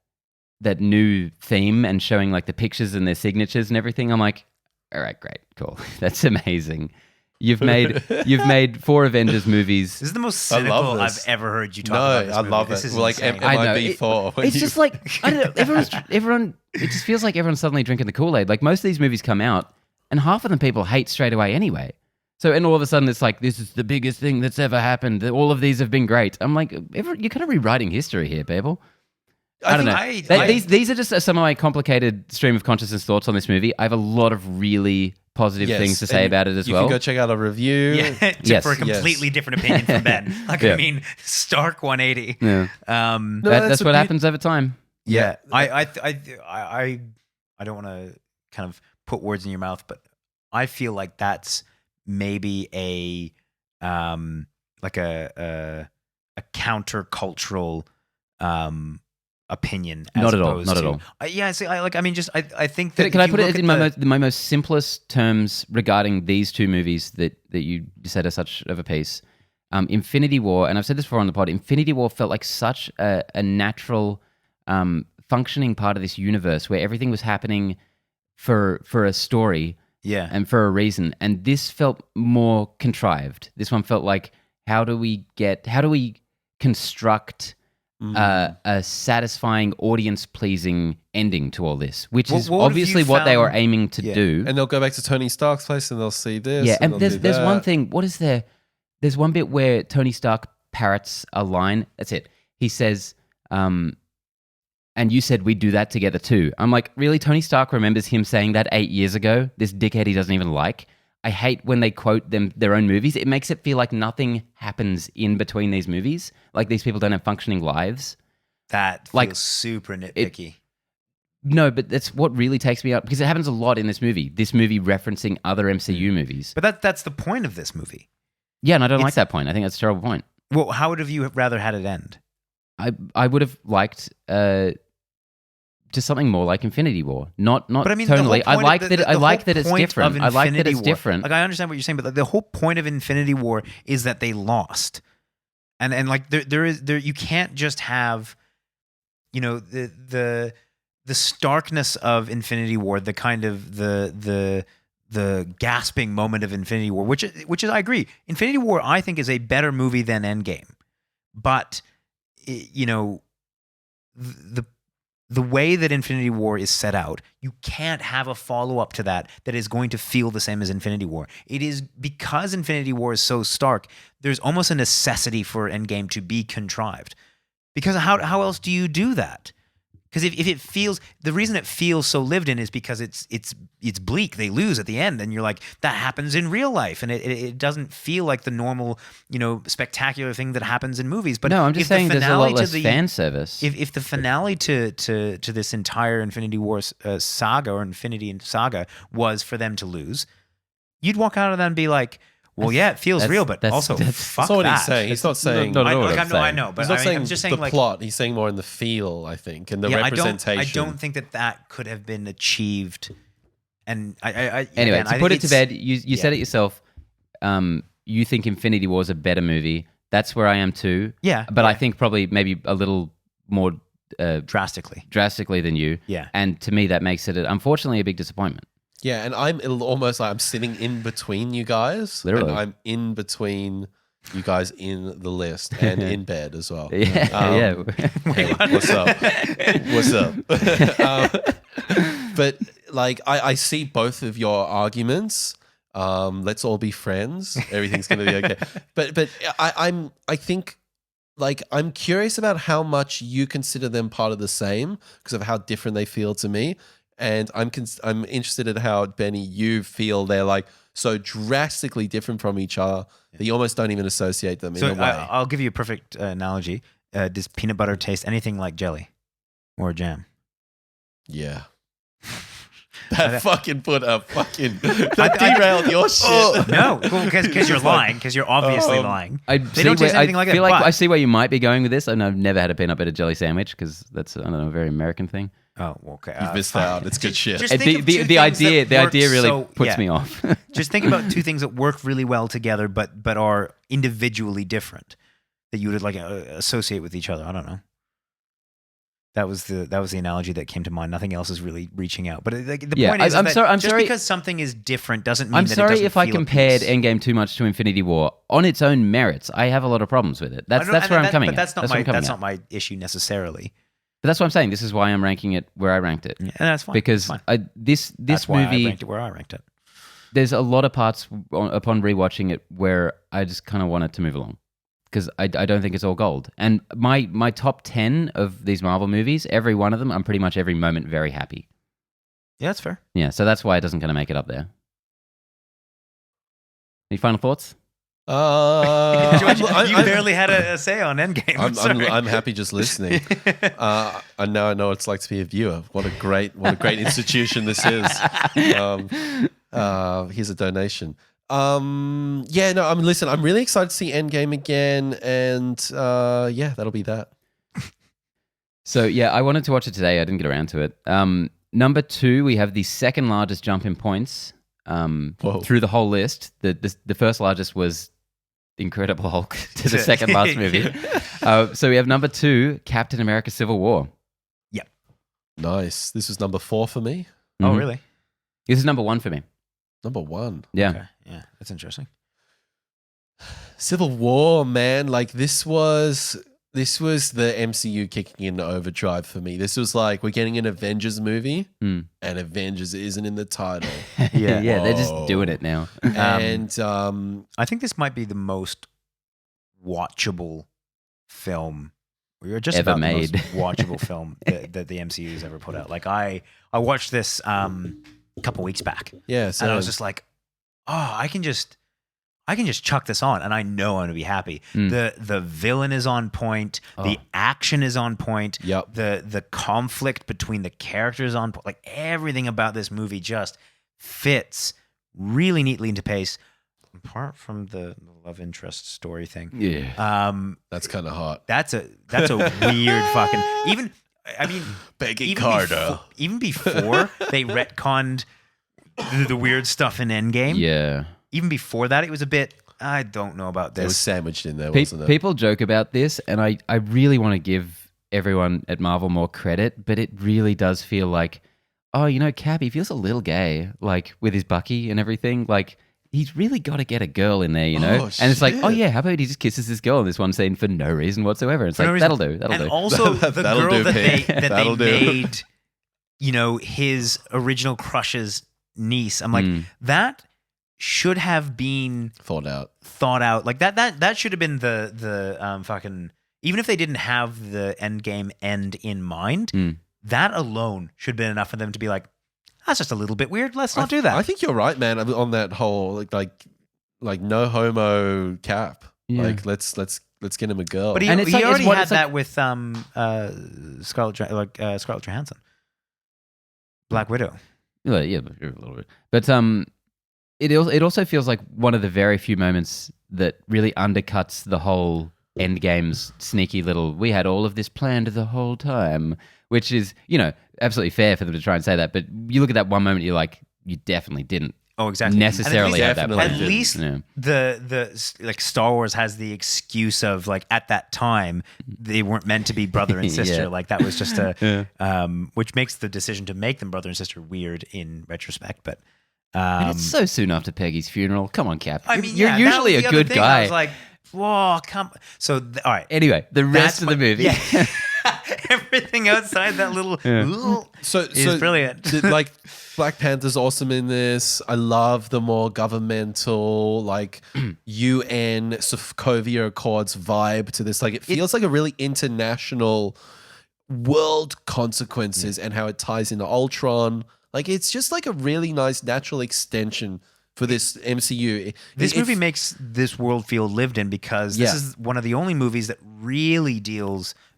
new theme and showing like the pictures and their signatures and everything. I'm like, all right, great, cool. That's amazing. You've made 4 Avengers movies. This is the most cynical I've ever heard you talk about this movie. I love this it. Is like MIB4. It's just like, I don't know, everyone, it just feels like everyone's suddenly drinking the Kool-Aid. Like most of these movies come out and half of them people hate straight away anyway. So, and all of a sudden it's like, this is the biggest thing that's ever happened. All of these have been great. I'm like, you're kind of rewriting history here, people. I don't know. These are just some of my complicated stream of consciousness thoughts on this movie. I have a lot of really positive things to say about it as well. You can go check out a review. For a completely different opinion from Ben. Like, I mean, stark 180. Yeah. That's what happens over time. Yeah. I don't want to kind of put words in your mouth, but I feel like that's maybe a countercultural opinion. Not at all. Yeah, see, I think that. Can I put it in my most simplest terms regarding these 2 movies that you said are such of a piece? Infinity War, and I've said this before on the pod. Infinity War felt like such a natural, functioning part of this universe where everything was happening for a story, and for a reason. And this felt more contrived. This one felt like, how do we construct a satisfying, audience-pleasing ending to all this, which is obviously what they were aiming to do. And they'll go back to Tony Stark's place and they'll see this. Yeah, and there's one thing. What is there? There's one bit where Tony Stark parrots a line. That's it. He says, and you said we'd do that together too. I'm like, really? Tony Stark remembers him saying that 8 years ago? This dickhead he doesn't even like. I hate when they quote their own movies. It makes it feel like nothing happens in between these movies. Like these people don't have functioning lives. That feels super nitpicky. No, but that's what really takes me out, because it happens a lot in this movie. This movie referencing other MCU movies. But that's the point of this movie. Yeah, and I don't like that point. I think that's a terrible point. Well, how would have you rather had it end? I would have liked just something more like Infinity War. Not but I mean, tonally. I like that it's different. I like that it's different. Like, I understand what you're saying, but the whole point of Infinity War is that they lost. And like there you can't just have, you know, the starkness of Infinity War, the kind of the gasping moment of Infinity War, which is, I agree. Infinity War, I think, is a better movie than Endgame. But you know, the way that Infinity War is set out, you can't have a follow-up to that is going to feel the same as Infinity War. It is because Infinity War is so stark, there's almost a necessity for Endgame to be contrived. Because how else do you do that? Because if it feels, the reason it feels so lived in is because it's bleak. They lose at the end, and you're like, that happens in real life, and it doesn't feel like the normal, you know, spectacular thing that happens in movies. But no, I'm just saying there's a lot less fan service. If the finale to this entire Infinity War saga or Infinity Saga was for them to lose, you'd walk out of that and be like, well, yeah, it feels real, but also fuck that's what that. he's saying. He's not saying. I know, but he's not saying I'm just saying the like, plot. He's saying more in the feel, I think, and the representation. I don't think that could have been achieved. And anyway, again, to put it to bed, you said it yourself. You think Infinity War is a better movie. That's where I am too. Yeah, but I think probably maybe a little more drastically than you. Yeah, and to me that makes it unfortunately a big disappointment. Yeah, and I'm almost like I'm sitting in between you guys. Literally. And I'm in between you guys in the list and in bed as well. Yeah. Hey, what's up? What's up? But like, I see both of your arguments. Let's all be friends. Everything's going to be okay. But I think like I'm curious about how much you consider them part of the same because of how different they feel to me. And I'm interested in how, Benny, you feel they're like so drastically different from each other that you almost don't even associate them in a way. I'll give you a perfect analogy. Does peanut butter taste anything like jelly or jam? Yeah. That fucking put a fucking that derailed your shit. No, because you're lying. Because you're obviously lying. They don't taste anything like it. feel like but- I see where you might be going with this, and I've never had a peanut butter jelly sandwich because that's, I don't know, a very American thing. Oh, okay. You've missed out. It's good shit. Just And think of two the things idea that work really so- puts yeah. me off. Just think about two things that work really well together, but are individually different that you would like associate with each other. I don't know. That was the analogy that came to mind. Nothing else is really reaching out. But the point is, I'm that sorry. just because something is different doesn't mean I'm that it sorry doesn't if I feel a compared piece. Endgame too much to Infinity War on its own merits. I have a lot of problems with it. That's where I'm coming. But that's not at. that's not my issue necessarily. But that's what I'm saying. This is why I'm ranking it where I ranked it. Yeah, that's fine. Because That's fine. this That's why movie, I ranked it where I ranked it. there's a lot of parts upon rewatching it where I just kind of want it to move along because I don't think it's all gold. And my top 10 of these Marvel movies, every one of them, I'm pretty much every moment very happy. Yeah, that's fair. Yeah, so that's why it doesn't kind of make it up there. Any final thoughts? You barely had a say on Endgame. I'm happy just listening. And now I know what it's like to be a viewer. What a great institution this is. Here's a donation. Listen, I'm really excited to see Endgame again, and that'll be that. So yeah, I wanted to watch it today. I didn't get around to it. Number 2, we have the second largest jump in points through the whole list. The first largest was Incredible Hulk to the second last movie. So we have number 2, Captain America: Civil War. Yep. Nice. This was number 4 for me. Oh, Mhm. really? This is number 1 for me. Number 1. Yeah. Okay. Yeah, that's interesting. Civil War, man. Like this was the MCU kicking into overdrive for me. This was like, we're getting an Avengers movie, and Avengers isn't in the title. Yeah, they're just Whoa. doing it now. And I think this might be the most watchable film, or just Ever about made. the most watchable film that the MCU has ever put out. Like I watched this a couple weeks back, yeah, so and I was just like, oh, I can just chuck this on, and I know I'm gonna be happy. The villain is on point. The action is on point. Yep. The conflict between the characters on point. Like everything about this movie just fits really neatly into pace. Apart from the love interest story thing, that's kind of hot. that's a weird fucking. Even I mean, Begging Carter. even before they retconned the weird stuff in Endgame. Yeah. Even before that, it was a bit, I don't know about It was this. sandwiched in there, wasn't it? People joke about this, and I really want to give everyone at Marvel more credit, but it really does feel like, Cap, he feels a little gay, like with his Bucky and everything. Like, he's really got to get a girl in there, Oh, and it's like, shit. oh yeah, how about he just kisses this girl in this one scene for no reason whatsoever? It's For no like, reason. that'll do. And also, the That'll girl do, that Pete. they That'll do. made, his original crush's niece. I'm like, that should have been Thought out. Like that should have been the fucking, even if they didn't have the Endgame end in mind, that alone should have been enough for them to be like, that's just a little bit weird. Let's not do that. I think you're right, man. On that whole like no homo Cap. Yeah. Like let's get him a girl. But he And it's like- already it's what- had it's like- that with Scarlett Johansson, Black Widow. Well, yeah, a little bit. But it also feels like one of the very few moments that really undercuts the whole Endgame's sneaky little, we had all of this planned the whole time, which is, absolutely fair for them to try and say that. But you look at that one moment, you're like, you definitely didn't Oh, exactly. necessarily have that Definitely plan. At did. least Yeah. the like Star Wars has the excuse of like at that time they weren't meant to be brother and sister. Yeah. Like that was just which makes the decision to make them brother and sister weird in retrospect. But And it's so soon after Peggy's funeral. Come on, Cap. I mean, you're yeah, usually that was a the other good thing. guy. I was like, whoa, come. So all right, Anyway, the rest That's of the movie. Yeah. Everything outside that little so is brilliant. Like Black Panther's awesome in this. I love the more governmental, like UN Sokovia Accords vibe to this. Like it feels like a really international world consequences and how it ties into Ultron. Like it's just like a really nice natural extension for this MCU. This movie makes this world feel lived in because this Yeah. is one of the only movies that really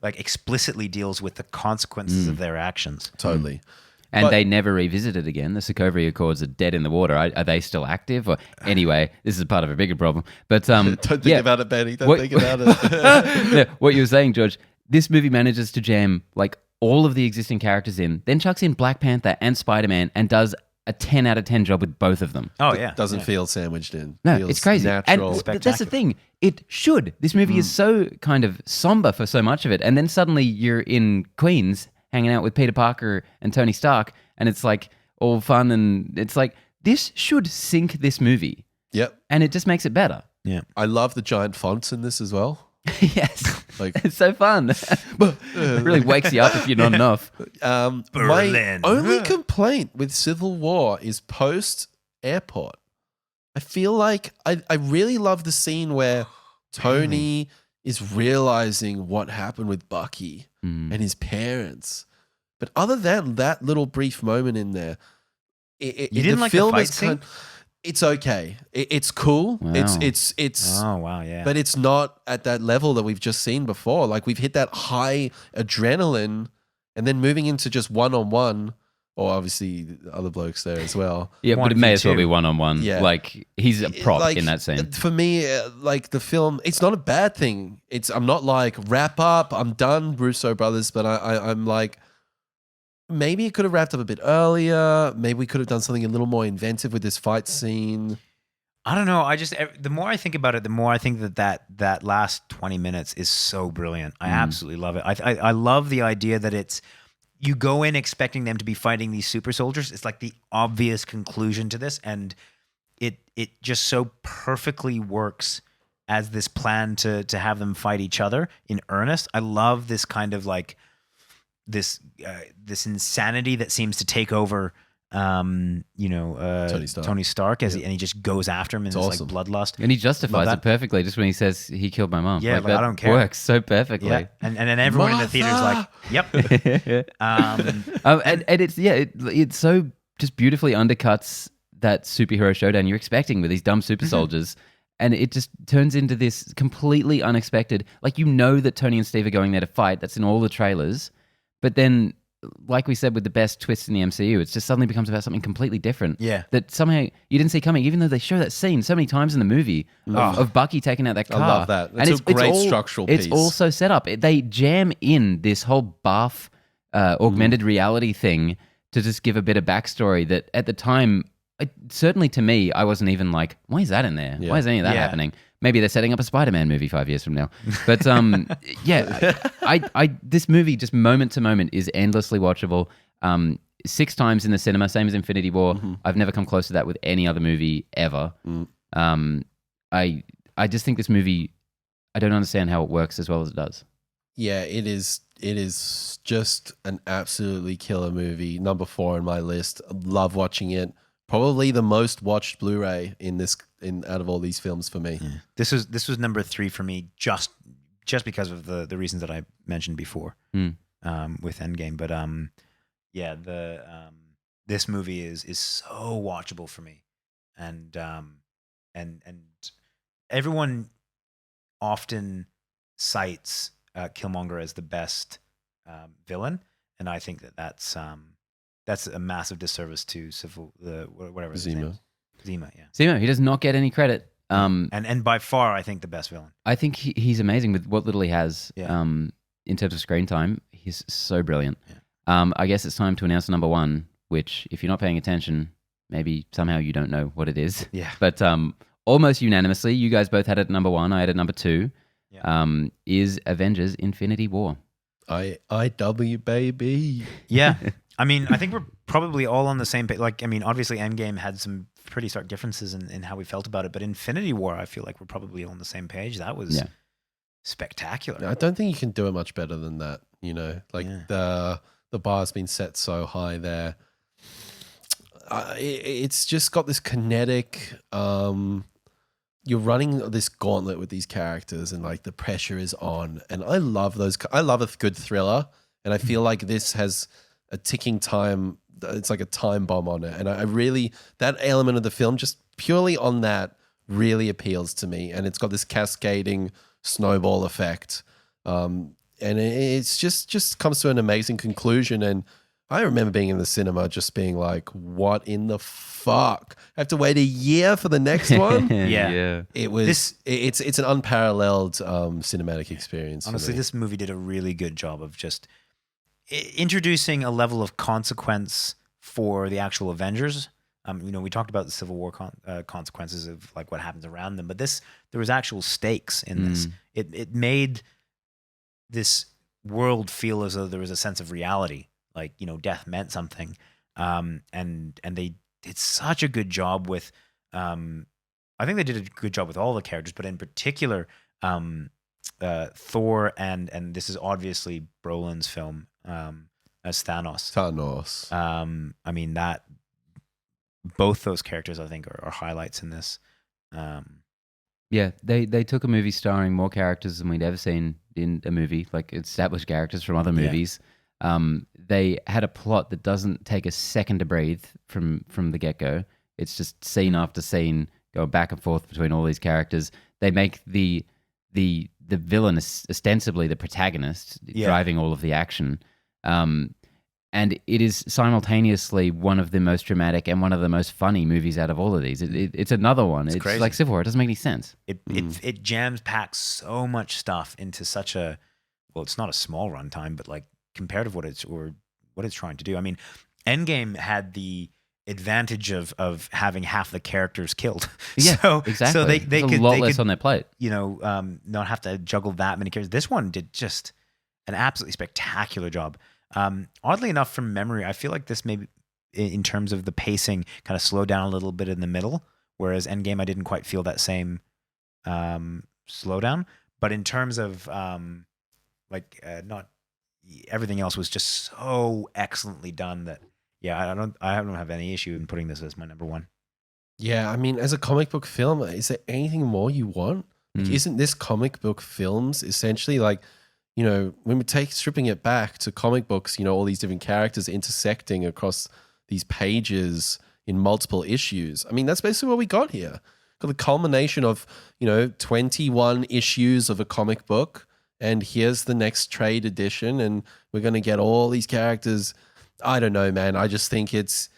explicitly deals with the consequences of their actions. Totally. And they never revisit it again. The Sokovia Accords are dead in the water. Are they still active? Or anyway, this is part of a bigger problem. But Don't think about it, Benny. Don't think about it. Yeah, what you were saying, George, this movie manages to jam like all of the existing characters in, then chucks in Black Panther and Spider-Man and does a 10 out of 10 job with both of them. Oh, yeah. Doesn't feel sandwiched in. No, Feels it's crazy. natural. And that's the thing. It should. This movie is so kind of somber for so much of it. And then suddenly you're in Queens hanging out with Peter Parker and Tony Stark. And it's like all fun. And it's like, this should sink this movie. Yep. And it just makes it better. Yeah. I love the giant fonts in this as well. Yes. Like It's so fun. It really wakes you up if you're not enough. my Berlin. only complaint with Civil War is post airport. I feel like I really love the scene where Tony is realizing what happened with Bucky and his parents. But other than that little brief moment in there, You didn't like the fight scene? It's okay. It's cool. Wow. It's Oh, wow, yeah. but it's not at that level that we've just seen before. Like we've hit that high adrenaline and then moving into just one-on-one, or obviously the other blokes there as well. Yeah, but it may as well 1v2. be one-on-one. Yeah. Like, he's a prop Like, in that scene. For me, like the film, it's not a bad thing. I'm not like wrap up, I'm done, Russo brothers, but I'm like, maybe it could have wrapped up a bit earlier. Maybe we could have done something a little more inventive with this fight scene. I don't know. The more I think about it, the more I think that last 20 minutes is so brilliant. I absolutely love it. I love the idea that you go in expecting them to be fighting these super soldiers. It's like the obvious conclusion to this, and it just so perfectly works as this plan to have them fight each other in earnest. I love this kind of like this insanity that seems to take over Tony Stark and he just goes after him in this awesome. like bloodlust. And he justifies Love it perfectly just when he says he killed my mom. Yeah, like, that I don't care. Works so perfectly. Yeah. And then everyone in the theater's like, yep. And it's so just beautifully undercuts that superhero showdown you're expecting with these dumb super soldiers. And it just turns into this completely unexpected, like, you know that Tony and Steve are going there to fight. That's in all the trailers. But then, like we said with the best twists in the MCU, it just suddenly becomes about something completely different. Yeah. That somehow you didn't see coming, even though they show that scene so many times in the movie of Bucky taking out that car. I love that. It's a great structural piece. It's also set up. They jam in this whole buff, augmented reality thing to just give a bit of backstory that at the time, certainly to me, I wasn't even like, why is that in there? Yeah. Why is any of that happening? Maybe they're setting up a Spider-Man movie 5 years from now. But this movie just moment to moment is endlessly watchable. 6 times in the cinema, same as Infinity War. I've never come close to that with any other movie ever. I just think this movie, I don't understand how it works as well as it does. Yeah, it is just an absolutely killer movie. Number 4 on my list. Love watching it. Probably the most watched Blu-ray out of all these films for me. Yeah. This was number 3 for me, just because of the reasons that I mentioned before with Endgame. But this movie is so watchable for me, and everyone often cites Killmonger as the best villain, and I think that's a massive disservice to whatever his name is. Zemo, yeah. Zemo, he does not get any credit. And by far, I think the best villain. I think he's amazing with what little he has. Yeah. In terms of screen time, he's so brilliant. Yeah. I guess it's time to announce number 1, which, if you're not paying attention, maybe somehow you don't know what it is. Yeah. But almost unanimously, you guys both had it at number 1. I had it at number 2. Yeah. Is Avengers: Infinity War. IW baby. Yeah. I mean, I think we're probably all on the same page. Like, I mean, obviously Endgame had some pretty stark differences in how we felt about it, but Infinity War, I feel like we're probably all on the same page. That was spectacular. I don't think you can do it much better than that. The bar's been set so high there. It's just got this kinetic. You're running this gauntlet with these characters, and like the pressure is on. And I love those. I love a good thriller, and I feel like this has a ticking time. It's like a time bomb on it, and I really, that element of the film, just purely on that, really appeals to me. And it's got this cascading snowball effect, and it's just comes to an amazing conclusion. And I remember being in the cinema just being like, what in the fuck? I have to wait a year for the next one? Yeah. It was it's an unparalleled cinematic experience. Honestly, this movie did a really good job of just introducing a level of consequence for the actual Avengers. We talked about the Civil War consequences of like what happens around them, but there was actual stakes in this. It made this world feel as though there was a sense of reality, like death meant something, and they did such a good job with. I think they did a good job with all the characters, but in particular, Thor and this is obviously Brolin's film as Thanos. I mean that both those characters I think are highlights in this. Yeah, they took a movie starring more characters than we'd ever seen in a movie, like established characters from other movies. They had a plot that doesn't take a second to breathe from the get-go. It's just scene after scene going back and forth between all these characters. They make the villain ostensibly the protagonist, driving all of the action. And it is simultaneously one of the most dramatic and one of the most funny movies out of all of these. It's another one. It's crazy. like Civil War. It doesn't make any sense. It jams packs so much stuff into such a, well, it's not a small runtime, but like compared to what it's trying to do. I mean, Endgame had the advantage of having half the characters killed. Yeah, so, exactly. So they There's could a lot less on their plate. Not have to juggle that many characters. This one did just an absolutely spectacular job. Oddly enough, from memory, I feel like this maybe in terms of the pacing kind of slowed down a little bit in the middle, whereas Endgame, I didn't quite feel that same slowdown. But in terms of not everything else was just so excellently done that I don't have any issue in putting this as my number one. Yeah, I mean, as a comic book film, is there anything more you want? Like, isn't this comic book films essentially like, when we stripping it back to comic books, all these different characters intersecting across these pages in multiple issues. I mean, that's basically what we got here. Got the culmination of, 21 issues of a comic book, and here's the next trade edition, and we're going to get all these characters. I don't know, man. I just think it's,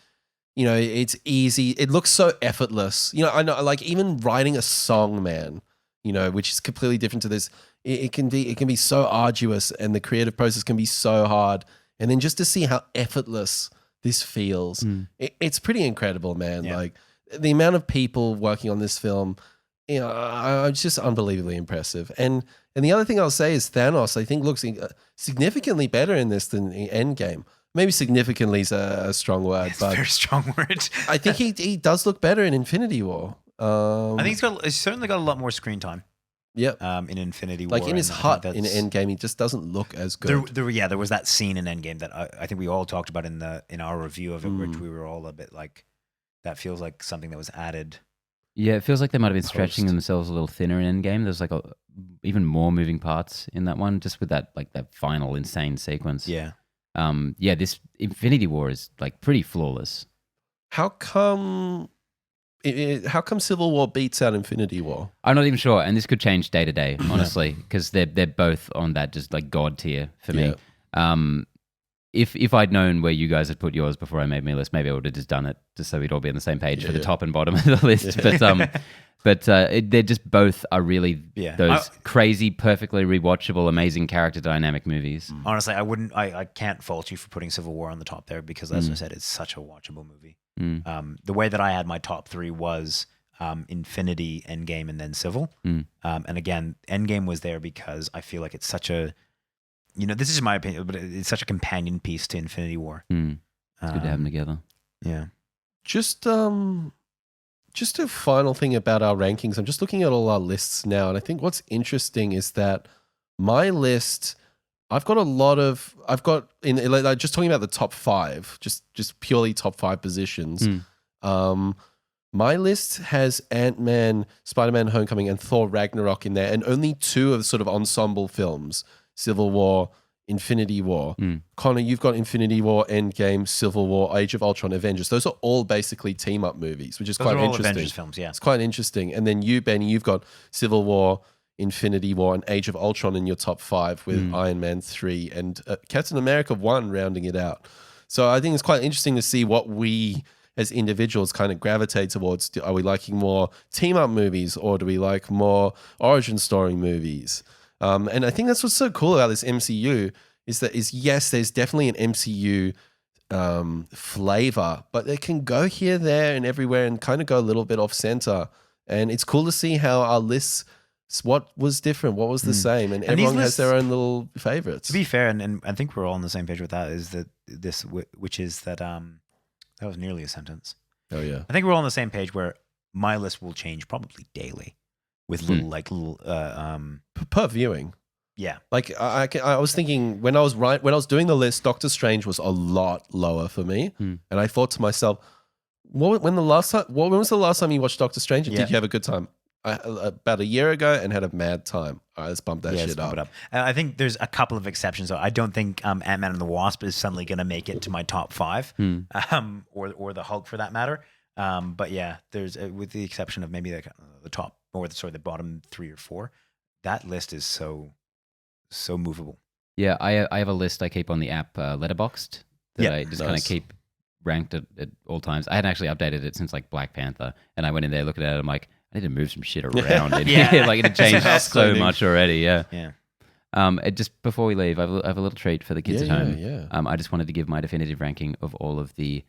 it's easy. It looks so effortless. I know, like even writing a song, man, which is completely different to this. It can be so arduous, and the creative process can be so hard. And then just to see how effortless this feels, it's pretty incredible, man. Yeah. Like the amount of people working on this film, it's just unbelievably impressive. And the other thing I'll say is Thanos, I think, looks significantly better in this than Endgame. Maybe significantly is a strong word, It's but a very strong word. I think he does look better in Infinity War. I think he's certainly got a lot more screen time. Yep. In Infinity War. Like in his hut in Endgame, he just doesn't look as good. There was that scene in Endgame that I think we all talked about in our review of it, which we were all a bit like, that feels like something that was added. Yeah, it feels like they might have been stretching themselves a little thinner in Endgame. There's like even more moving parts in that one, just with that final insane sequence. Yeah. This Infinity War is like pretty flawless. How come Civil War beats out Infinity War? I'm not even sure, and this could change day to day, honestly, because they're both on that just like god tier for me. If I'd known where you guys had put yours before I made my list, maybe I would have just done it just so we'd all be on the same page for the top and bottom of the list. But they're just both are really those crazy, perfectly rewatchable, amazing character dynamic movies. Honestly, I can't fault you for putting Civil War on the top there because, as I said, it's such a watchable movie. The way that I had my top three was Infinity, Endgame, and then Civil. And again, Endgame was there because I feel like it's such a, this is my opinion, but it's such a companion piece to Infinity War. It's good to have them together. Yeah. Just a final thing about our rankings. I'm just looking at all our lists now, and I think what's interesting is that my list, I've got just talking about the top five, just purely top five positions. My list has Ant-Man, Spider-Man Homecoming, and Thor Ragnarok in there, and only two of sort of ensemble films, Civil War, Infinity War. Connor, you've got Infinity War, Endgame, Civil War, Age of Ultron, Avengers. Those are all basically team-up movies, which is quite interesting. Those are all Avengers films, yeah. It's quite interesting. And then you, Benny, you've got Civil War, Infinity War, and Age of Ultron in your top five with Iron Man 3 and Captain America 1 rounding it out. So I think it's quite interesting to see what we as individuals kind of gravitate towards. Are we liking more team up movies, or do we like more origin story movies? And I think that's what's so cool about this MCU is yes, there's definitely an MCU flavor, but it can go here, there, and everywhere, and kind of go a little bit off center. And it's cool to see how our lists, what was different, what was the same, and everyone has their own little favorites. To be fair, and I think we're all on the same page with that, is that which is that that was nearly a sentence. Oh yeah, I think we're all on the same page where my list will change probably daily with little per viewing. Yeah, like I was thinking when I was doing the list, Doctor Strange was a lot lower for me, and I thought to myself, when was the last time you watched Doctor Strange? And did you have a good time? About a year ago, and had a mad time. All right, let's bump that shit up. Bump it up. I think there's a couple of exceptions though. I don't think Ant-Man and the Wasp is suddenly going to make it to my top 5, or the Hulk for that matter. But yeah, there's with the exception of maybe the top or the bottom 3 or 4. That list is so movable. Yeah, I have a list I keep on the app Letterboxd that I just kind of keep ranked at all times. I hadn't actually updated it since like Black Panther, and I went in there looking at it. I'm like, I need to move some shit around. Like it had changed so much already. Yeah. Just before we leave, I have a little treat for the kids at home. Yeah. I just wanted to give my definitive ranking of all of the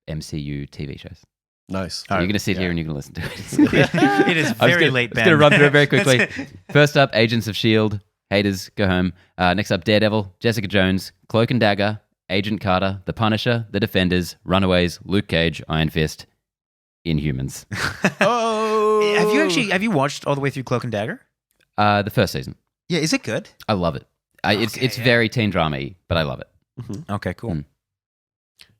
MCU TV shows. Nice. So you're going to sit here and you're going to listen to it. It is very late, Ben. I'm just going to run through it very quickly. First up, Agents of S.H.I.E.L.D. Haters, go home. Next up, Daredevil, Jessica Jones, Cloak and Dagger, Agent Carter, The Punisher, The Defenders, Runaways, Luke Cage, Iron Fist, Inhumans. Have you watched all the way through Cloak and Dagger? The first season. Yeah, is it good? I love it. It's very teen drama-y, but I love it. Mm-hmm. Okay, cool.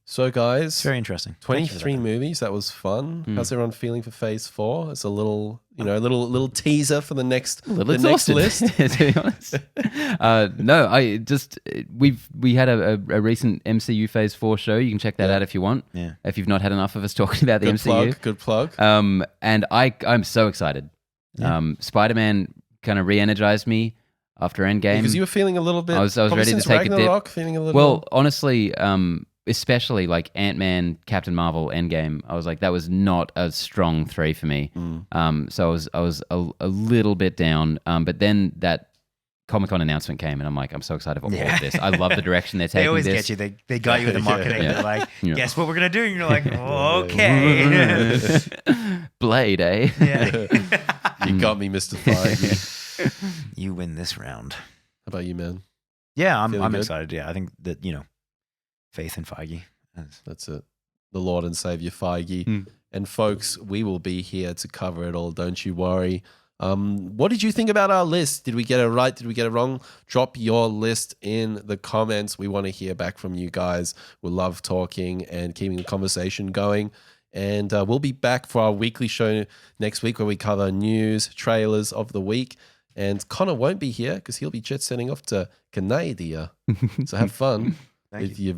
So guys, it's very interesting. 23 movies. That was fun. How's everyone feeling for Phase 4? It's a little, little teaser for the next next list. To be honest. No, we had a recent MCU Phase 4 show. You can check that out if you want. Yeah. If you've not had enough of us talking about the MCU. Good plug. And I'm so excited. Yeah. Spider-Man kind of re-energized me after Endgame. Because you were feeling a little bit. I was ready to take Ragnarok, a dip. Feeling a little. Well, honestly, especially like Ant-Man, Captain Marvel, Endgame, I was like, that was not a strong 3 for me. So I was a little bit down. But then that Comic-Con announcement came, and I'm like, I'm so excited for all of this. I love the direction they're taking. They always this. get you. They got you in the marketing. They're like, guess what we're gonna do? And you're like, okay. Blade, eh? Yeah. You got me, Mr. Feige. You win this round. How about you, man? Yeah, I'm excited. Yeah, I think that faith in Feige. That's it. The Lord and Savior Feige. And folks, we will be here to cover it all. Don't you worry. What did you think about our list? Did we get it right? Did we get it wrong? Drop your list in the comments. We want to hear back from you guys. We love talking and keeping the conversation going. And we'll be back for our weekly show next week where we cover news, trailers of the week. And Connor won't be here because he'll be jet setting off to Canada. So have fun with your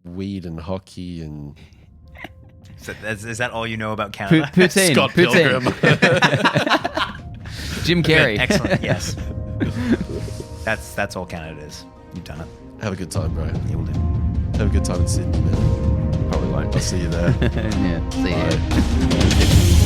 weed and hockey and... Is that all you know about Canada? Poutine. Scott Pilgrim. Jim Carrey. Good. Excellent. Yes. That's all Canada is. You've done it. Have a good time, bro. You will do. Have a good time in Sydney, man. Probably won't. I'll see you there. Yeah. See you.